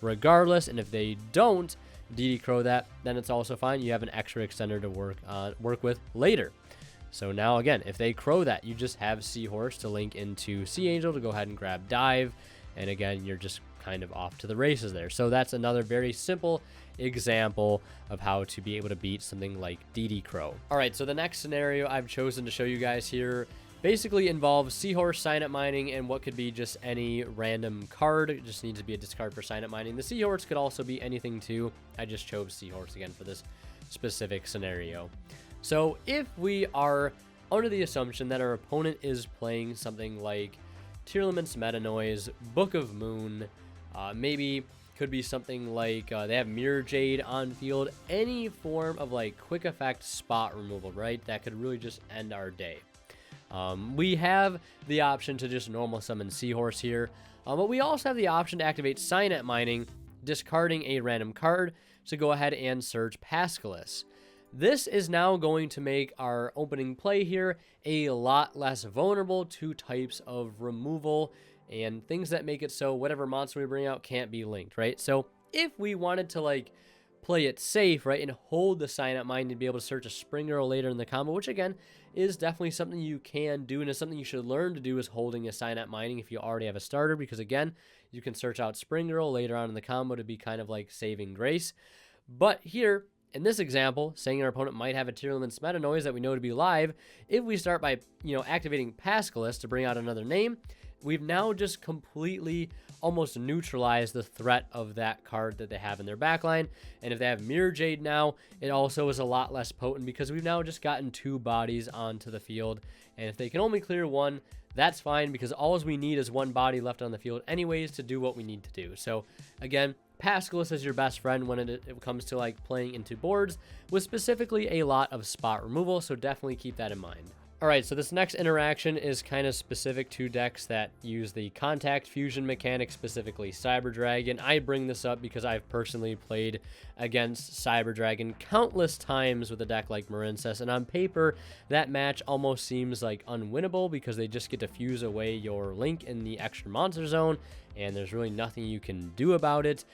regardless. And if they don't DD Crow that, then it's also fine. You have an extra extender to work with later. So now, again, if they crow that, you just have Seahorse to link into Sea Angel to go ahead and grab Dive. And again, you're just kind of off to the races there. So that's another very simple example of how to be able to beat something like DD Crow. All right, so the next scenario I've chosen to show you guys here basically involves Seahorse sign-up mining and what could be just any random card. It just needs to be a discard for sign-up mining. The Seahorse could also be anything too. I just chose Seahorse again for this specific scenario. So if we are under the assumption that our opponent is playing something like Tearlament's Meta Noise, Book of Moon, maybe could be something like they have Mirror Jade on field, any form of like quick effect spot removal, right? That could really just end our day. We have the option to just normal summon Seahorse here, but we also have the option to activate Signet Mining, discarding a random card to go ahead and search Pascalis. This is now going to make our opening play here a lot less vulnerable to types of removal and things that make it so whatever monster we bring out can't be linked, right? So if we wanted to like play it safe, right, and hold the sign-up mine to be able to search a Spring Girl later in the combo, which again is definitely something you can do and is something you should learn to do, is holding a sign-up mining if you already have a starter, because again, you can search out Spring Girl later on in the combo to be kind of like saving grace. But here, in this example, saying our opponent might have a Tearlament's Meta Noise that we know to be live, if we start by, activating Pascalis to bring out another name, we've now just completely almost neutralized the threat of that card that they have in their backline. And if they have Mirror Jade now, it also is a lot less potent because we've now just gotten two bodies onto the field. And if they can only clear one, that's fine because all we need is one body left on the field anyways to do what we need to do. So again, Pascalis is your best friend when it comes to like playing into boards with specifically a lot of spot removal, so definitely keep that in mind. All right, so this next interaction is kind of specific to decks that use the contact fusion mechanic, specifically Cyber Dragon. I bring this up because I've personally played against Cyber Dragon countless times with a deck like Marincess, and on paper, that match almost seems like unwinnable because they just get to fuse away your link in the extra monster zone, and there's really nothing you can do about it,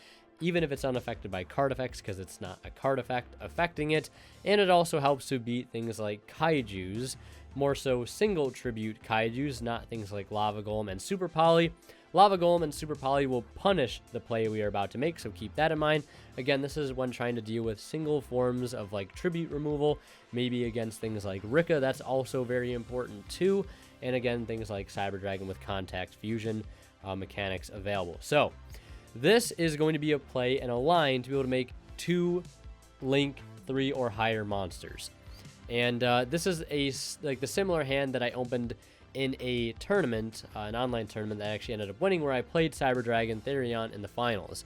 even if it's unaffected by card effects, because it's not a card effect affecting it. And it also helps to beat things like Kaijus, more so single tribute Kaijus, not things like Lava Golem and Super Poly. Lava Golem and Super Poly will punish the play we are about to make, so keep that in mind. Again, this is when trying to deal with single forms of like tribute removal, maybe against things like Rika, that's also very important too. And again, things like Cyber Dragon with contact fusion mechanics available. So this is going to be a play and a line to be able to make 2 link 3 or higher monsters. And this is the similar hand that I opened in a tournament, an online tournament that I actually ended up winning, where I played Cyber Dragon Therion in the finals.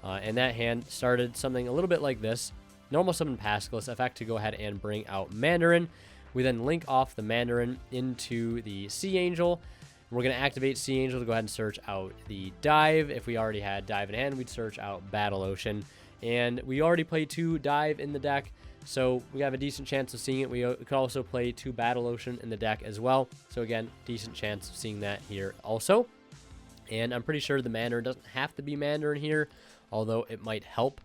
And that hand started something a little bit like this. Normal summon Pascalis effect to go ahead and bring out Mandarin. We then link off the Mandarin into the Sea Angel. We're going to activate Sea Angel to go ahead and search out the Dive. If we already had Dive in hand, we'd search out Battle Ocean. And we already played 2 Dive in the deck, so we have a decent chance of seeing it. We could also play 2 Battle Ocean in the deck as well. So again, decent chance of seeing that here also. And I'm pretty sure the Mandarin doesn't have to be Mandarin here, although it might help.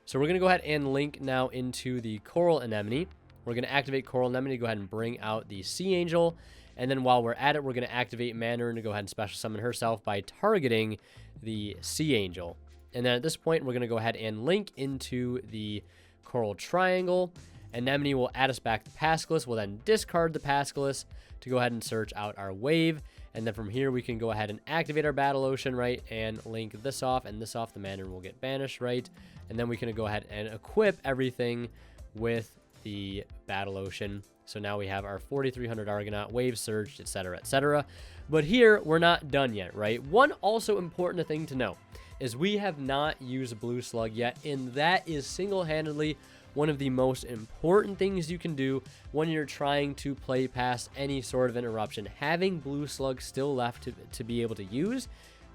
So we're going to go ahead and link now into the Coral Anemone. We're going to activate Coral Anemone to go ahead and bring out the Sea Angel. And then while we're at it, we're going to activate Mandarin to go ahead and special summon herself by targeting the Sea Angel. And then at this point, we're going to go ahead and link into the Coral Triangle. Anemone will add us back to Pascalis. We'll then discard the Pascalis to go ahead and search out our wave. And then from here, we can go ahead and activate our Battle Ocean, right? And link this off and this off. The Mandarin will get banished, right? And then we can go ahead and equip everything with the Battle Ocean. So now we have our 4,300 Argonaut, Wave Surge, etc., etc. But here, we're not done yet, right? One also important thing to know is we have not used Blue Slug yet, and that is single-handedly one of the most important things you can do when you're trying to play past any sort of interruption. Having Blue Slug still left to be able to use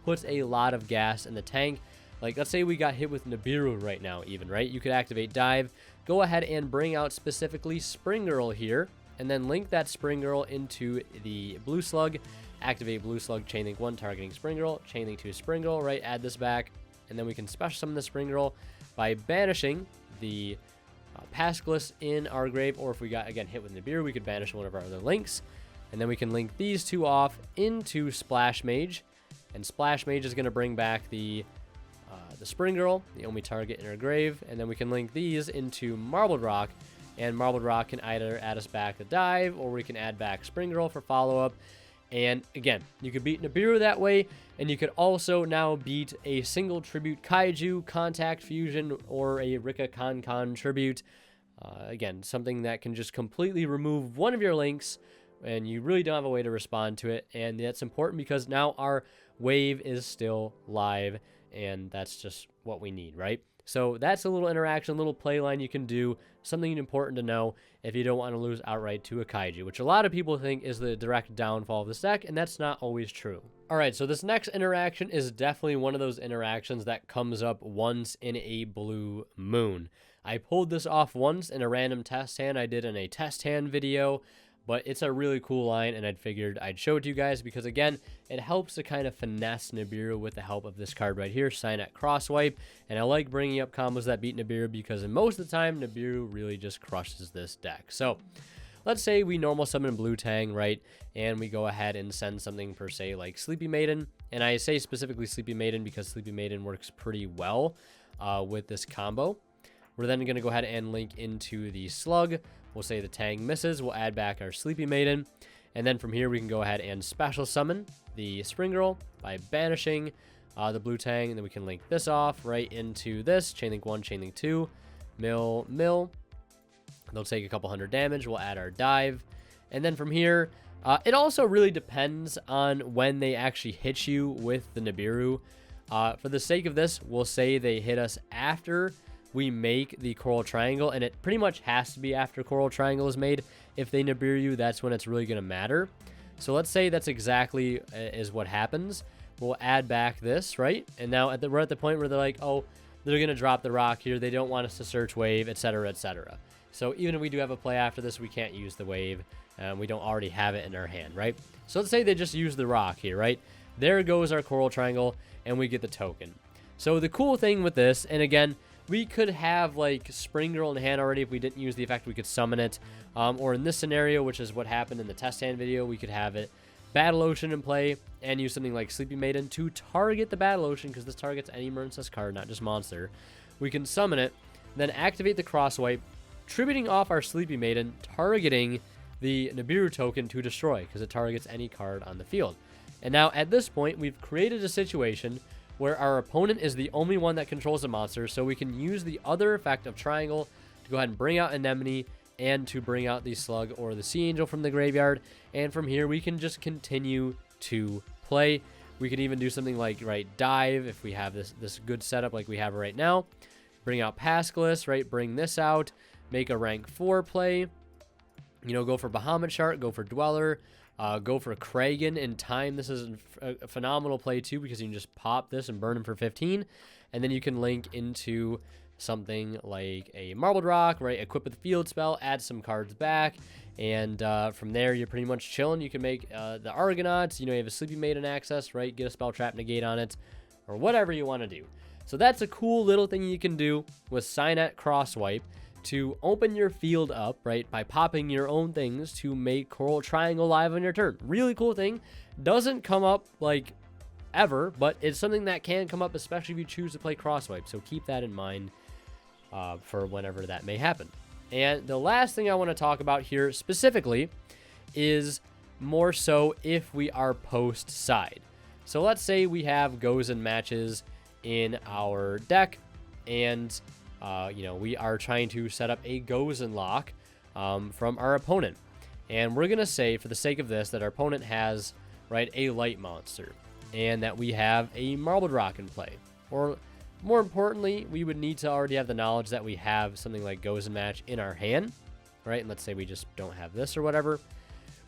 puts a lot of gas in the tank. Like, let's say we got hit with Nibiru right now even, right? You could activate Dive, go ahead and bring out specifically Spring Girl here, and then link that Spring Girl into the Blue Slug, activate Blue Slug, Chainlink 1, targeting Spring Girl, Chainlink 2, Spring Girl, right? Add this back, and then we can special summon the Spring Girl by banishing the Pascalis in our grave, or if we got, again, hit with Nibiru, we could banish one of our other links, and then we can link these two off into Splash Mage, and Splash Mage is going to bring back the Spring Girl, the only target in our grave, and then we can link these into Marbled Rock, and Marbled Rock can either add us back a Dive, or we can add back Spring Girl for follow-up. And again, you could beat Nibiru that way, and you could also now beat a single tribute Kaiju, Contact Fusion, or a Rika Con tribute. Again, something that can just completely remove one of your links, and you really don't have a way to respond to it. And that's important because now our wave is still live, and that's just what we need, right? So that's a little interaction, little play line you can do, something important to know if you don't want to lose outright to a Kaiju, which a lot of people think is the direct downfall of this deck, and that's not always true. All right, so this next interaction is definitely one of those interactions that comes up once in a blue moon. I pulled this off once in a random test hand I did in a test hand video, but it's a really cool line, and I figured I'd show it to you guys because, again, it helps to kind of finesse Nibiru with the help of this card right here, Signet Crosswipe, and I like bringing up combos that beat Nibiru because most of the time, Nibiru really just crushes this deck. So, let's say we normal summon Blue Tang, right, and we go ahead and send something per se like Sleepy Maiden, and I say specifically Sleepy Maiden because Sleepy Maiden works pretty well with this combo. We're then going to go ahead and link into the Slug. We'll say the Tang misses. We'll add back our Sleepy Maiden. And then from here, we can go ahead and special summon the Spring Girl by banishing the Blue Tang. And then we can link this off right into this. Chainlink 1, Chainlink 2. Mill. They'll take a couple hundred damage. We'll add our Dive. And then from here, it also really depends on when they actually hit you with the Nibiru. For the sake of this, we'll say they hit us after we make the Coral Triangle, and it pretty much has to be after Coral Triangle is made. If they Nibiru you, that's when it's really going to matter. So let's say that's exactly is what happens. We'll add back this, right? And now we're at the point where they're like, oh, they're going to drop the rock here. They don't want us to search wave, etc., etc. So even if we do have a play after this, we can't use the wave. We don't already have it in our hand, right? So let's say they just use the rock here, right? There goes our Coral Triangle, and we get the token. So the cool thing with this, and again, we could have like Spring Girl in hand already. If we didn't use the effect, we could summon it. Or in this scenario, which is what happened in the test hand video, we could have it Battle Ocean in play and use something like Sleepy Maiden to target the Battle Ocean, because this targets any Marincess card, not just monster. We can summon it, then activate the Crosswipe, tributing off our Sleepy Maiden, targeting the Nibiru token to destroy, because it targets any card on the field. And now at this point, we've created a situation where our opponent is the only one that controls the monster, so we can use the other effect of Triangle to go ahead and bring out Anemone and to bring out the Slug or the Sea Angel from the graveyard, and from here we can just continue to play. We could even do something like, right, Dive if we have this good setup like we have right now. Bring out Pascalis, right, bring this out, make a rank 4 play, you know, go for Bahamut Chart, go for Dweller, go for Kragan in time. This is a phenomenal play too, because you can just pop this and burn him for 15, and then you can link into something like a Marbled Rock, right? Equip with the field spell, add some cards back, and from there you're pretty much chilling. You can make the Argonauts, you know, you have a Sleepy Maiden access, right? Get a spell trap negate on it, or whatever you want to do. So that's a cool little thing you can do with Signet Crosswipe to open your field up, right, by popping your own things to make Coral Triangle live on your turn. Really cool thing. Doesn't come up, like, ever, but it's something that can come up, especially if you choose to play Crosswipe. So keep that in mind for whenever that may happen. And the last thing I want to talk about here specifically is more so if we are post side. So let's say we have goes and matches in our deck, and we are trying to set up a goes and lock from our opponent. And we're going to say, for the sake of this, that our opponent has, right, a light monster, and that we have a marbled rock in play. Or more importantly, we would need to already have the knowledge that we have something like goes and match in our hand, right? And let's say we just don't have this or whatever.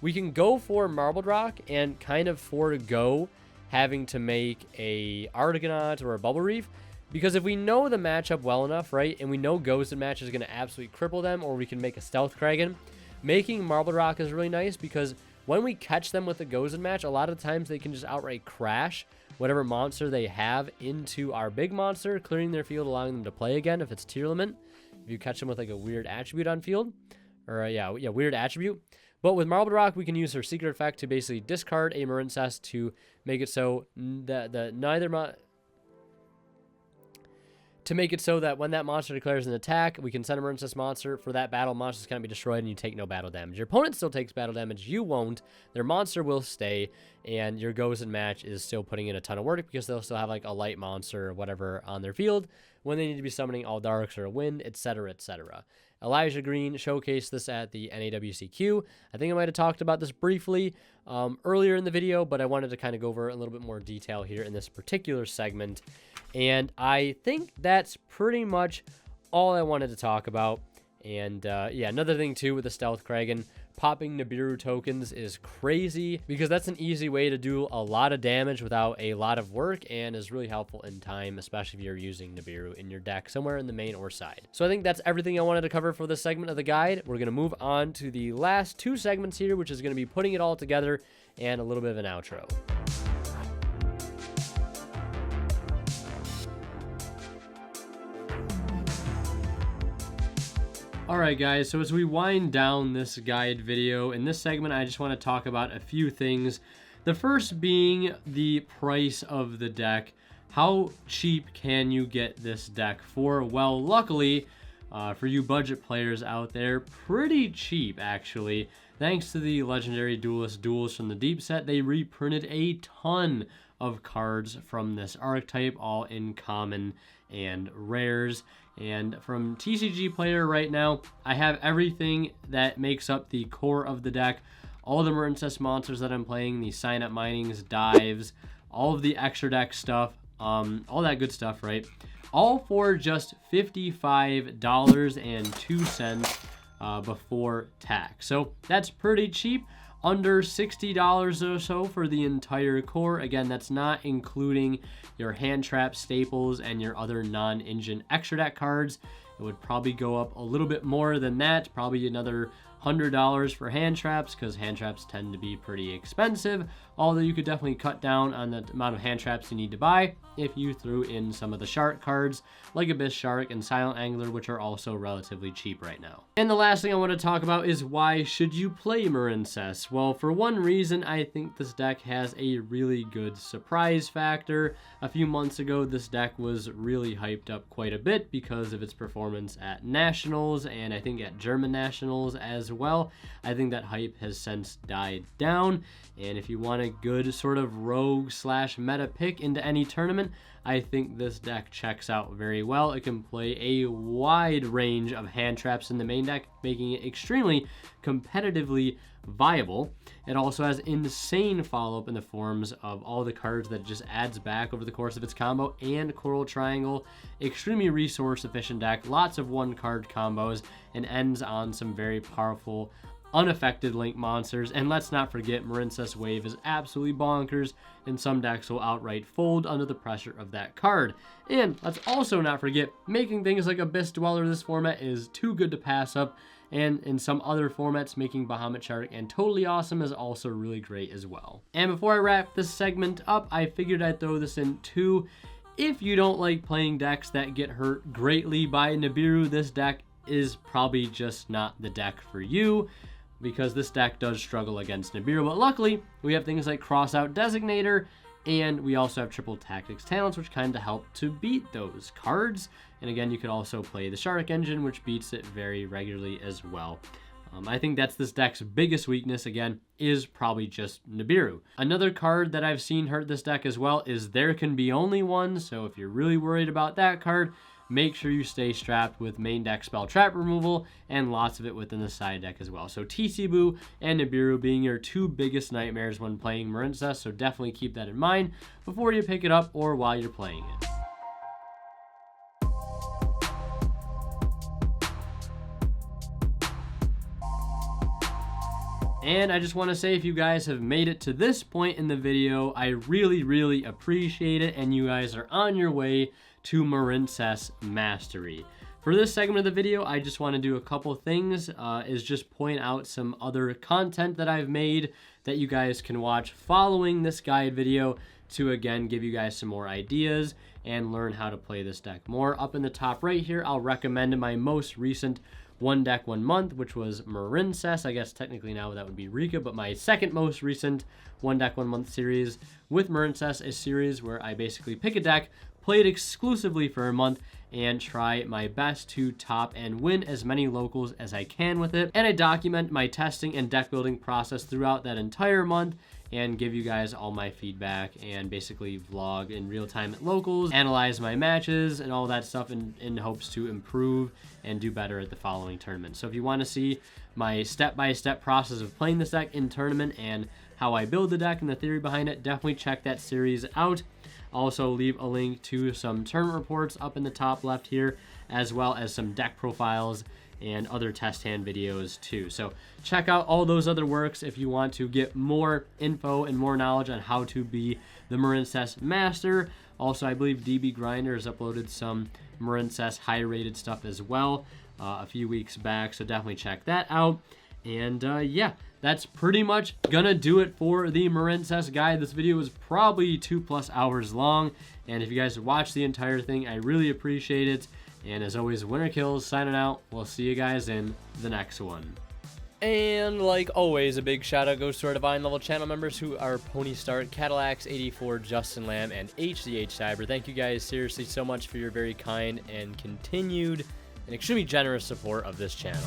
We can go for marbled rock and kind of forego having to make a Argonaut or a Bubble Reef, because if we know the matchup well enough, right, and we know goes and match is going to absolutely cripple them, or we can make a Stealth Kraken, making marbled rock is really nice, because when we catch them with the goes and match, a lot of times they can just outright crash whatever monster they have into our big monster, clearing their field, allowing them to play again if it's tier limit. If you catch them with like a weird attribute on field, or weird attribute. But with marbled rock, we can use her secret effect to basically discard a Marincess to make it so that when that monster declares an attack, we can send a Marincess monster. For that battle, monsters cannot be destroyed, and you take no battle damage. Your opponent still takes battle damage. You won't. Their monster will stay, and your goes and match is still putting in a ton of work, because they'll still have like a light monster or whatever on their field when they need to be summoning all darks or a wind, etc., etc. Elijah Green showcased this at the NAWCQ. I think I might have talked about this briefly earlier in the video, but I wanted to kind of go over a little bit more detail here in this particular segment. And I think that's pretty much all I wanted to talk about. And another thing too with the Stealth Kraken, popping Nibiru tokens is crazy, because that's an easy way to do a lot of damage without a lot of work, and is really helpful in time, especially if you're using Nibiru in your deck somewhere in the main or side. So I think that's everything I wanted to cover for this segment of the guide. We're going to move on to the last two segments here, which is going to be putting it all together and a little bit of an outro. Alright guys, so as we wind down this guide video, in this segment I just want to talk about a few things. The first being the price of the deck. How cheap can you get this deck for? Well, luckily, for you budget players out there, pretty cheap actually. Thanks to the legendary Duelist Duels from the Deep set, they reprinted a ton of cards from this archetype, all in common and rares. And from TCG Player right now, I have everything that makes up the core of the deck. All the Marincess monsters that I'm playing, the sign-up minings, dives, all of the extra deck stuff, all that good stuff, right? All for just $55.02 before tax. So that's pretty cheap. Under $60 or so for the entire core. Again, that's not including your hand trap staples and your other non-engine extra deck cards. It would probably go up a little bit more than that, probably another $100 for hand traps, because hand traps tend to be pretty expensive, although you could definitely cut down on the amount of hand traps you need to buy if you threw in some of the shark cards like Abyss Shark and Silent Angler, which are also relatively cheap right now. And the last thing I want to talk about is, why should you play Marincess? Well, for one reason, I think this deck has a really good surprise factor. A few months ago, this deck was really hyped up quite a bit because of its performance at Nationals, and I think at German Nationals as well. I think that hype has since died down, and if you want a good sort of rogue slash meta pick into any tournament, I think this deck checks out very well. It can play a wide range of hand traps in the main deck, making it extremely competitively viable. It also has insane follow-up in the forms of all the cards that it just adds back over the course of its combo, and Coral Triangle. Extremely resource efficient deck, lots of one card combos, and ends on some very powerful unaffected link monsters. And let's not forget, Marincess Wave is absolutely bonkers, and some decks will outright fold under the pressure of that card. And let's also not forget, making things like Abyss Dweller this format is too good to pass up, and in some other formats, making Bahamut Shark and Totally Awesome is also really great as well. And before I wrap this segment up, I figured I'd throw this in too. If you don't like playing decks that get hurt greatly by Nibiru, this deck is probably just not the deck for you, because this deck does struggle against Nibiru. But luckily, we have things like Crossout Designator, and we also have Triple Tactics Talents, which kind of help to beat those cards. And again, you could also play the Shark Engine, which beats it very regularly as well. I think that's this deck's biggest weakness, again, is probably just Nibiru. Another card that I've seen hurt this deck as well is There Can Be Only One, so if you're really worried about that card, make sure you stay strapped with main deck spell trap removal and lots of it within the side deck as well. So TCBoo and Nibiru being your two biggest nightmares when playing Marincess, so definitely keep that in mind before you pick it up or while you're playing it. And I just want to say, if you guys have made it to this point in the video, I really appreciate it, and you guys are on your way to Marincess Mastery. For this segment of the video, I just want to do a couple things, is just point out some other content that I've made that you guys can watch following this guide video to, again, give you guys some more ideas and learn how to play this deck more. Up in the top right here, I'll recommend my most recent One Deck, 1 Month, which was Marincess. I guess technically now that would be Rika, but my second most recent One Deck, 1 Month series with Marincess, a series where I basically pick a deck, play it exclusively for a month, and try my best to top and win as many locals as I can with it. And I document my testing and deck building process throughout that entire month and give you guys all my feedback and basically vlog in real time at locals, analyze my matches and all that stuff in hopes to improve and do better at the following tournament. So if you want to see my step-by-step process of playing this deck in tournament and how I build the deck and the theory behind it, definitely check that series out. Also leave a link to some tournament reports up in the top left here, as well as some deck profiles and other test hand videos too. So check out all those other works if you want to get more info and more knowledge on how to be the Marincess Master. Also, I believe DB Grinder has uploaded some Marincess high-rated stuff as well a few weeks back, so definitely check that out. And yeah, that's pretty much gonna do it for the Marincess guide. This video was probably 2+ hours long, and if you guys watched the entire thing, I really appreciate it. And as always, Winner Kills signing out. We'll see you guys in the next one. And like always, a big shout out goes to our Divine Level channel members who are Pony Start, Cadillacs 84, Justin Lamb, and HDH Cyber. Thank you guys seriously so much for your very kind and continued and extremely generous support of this channel.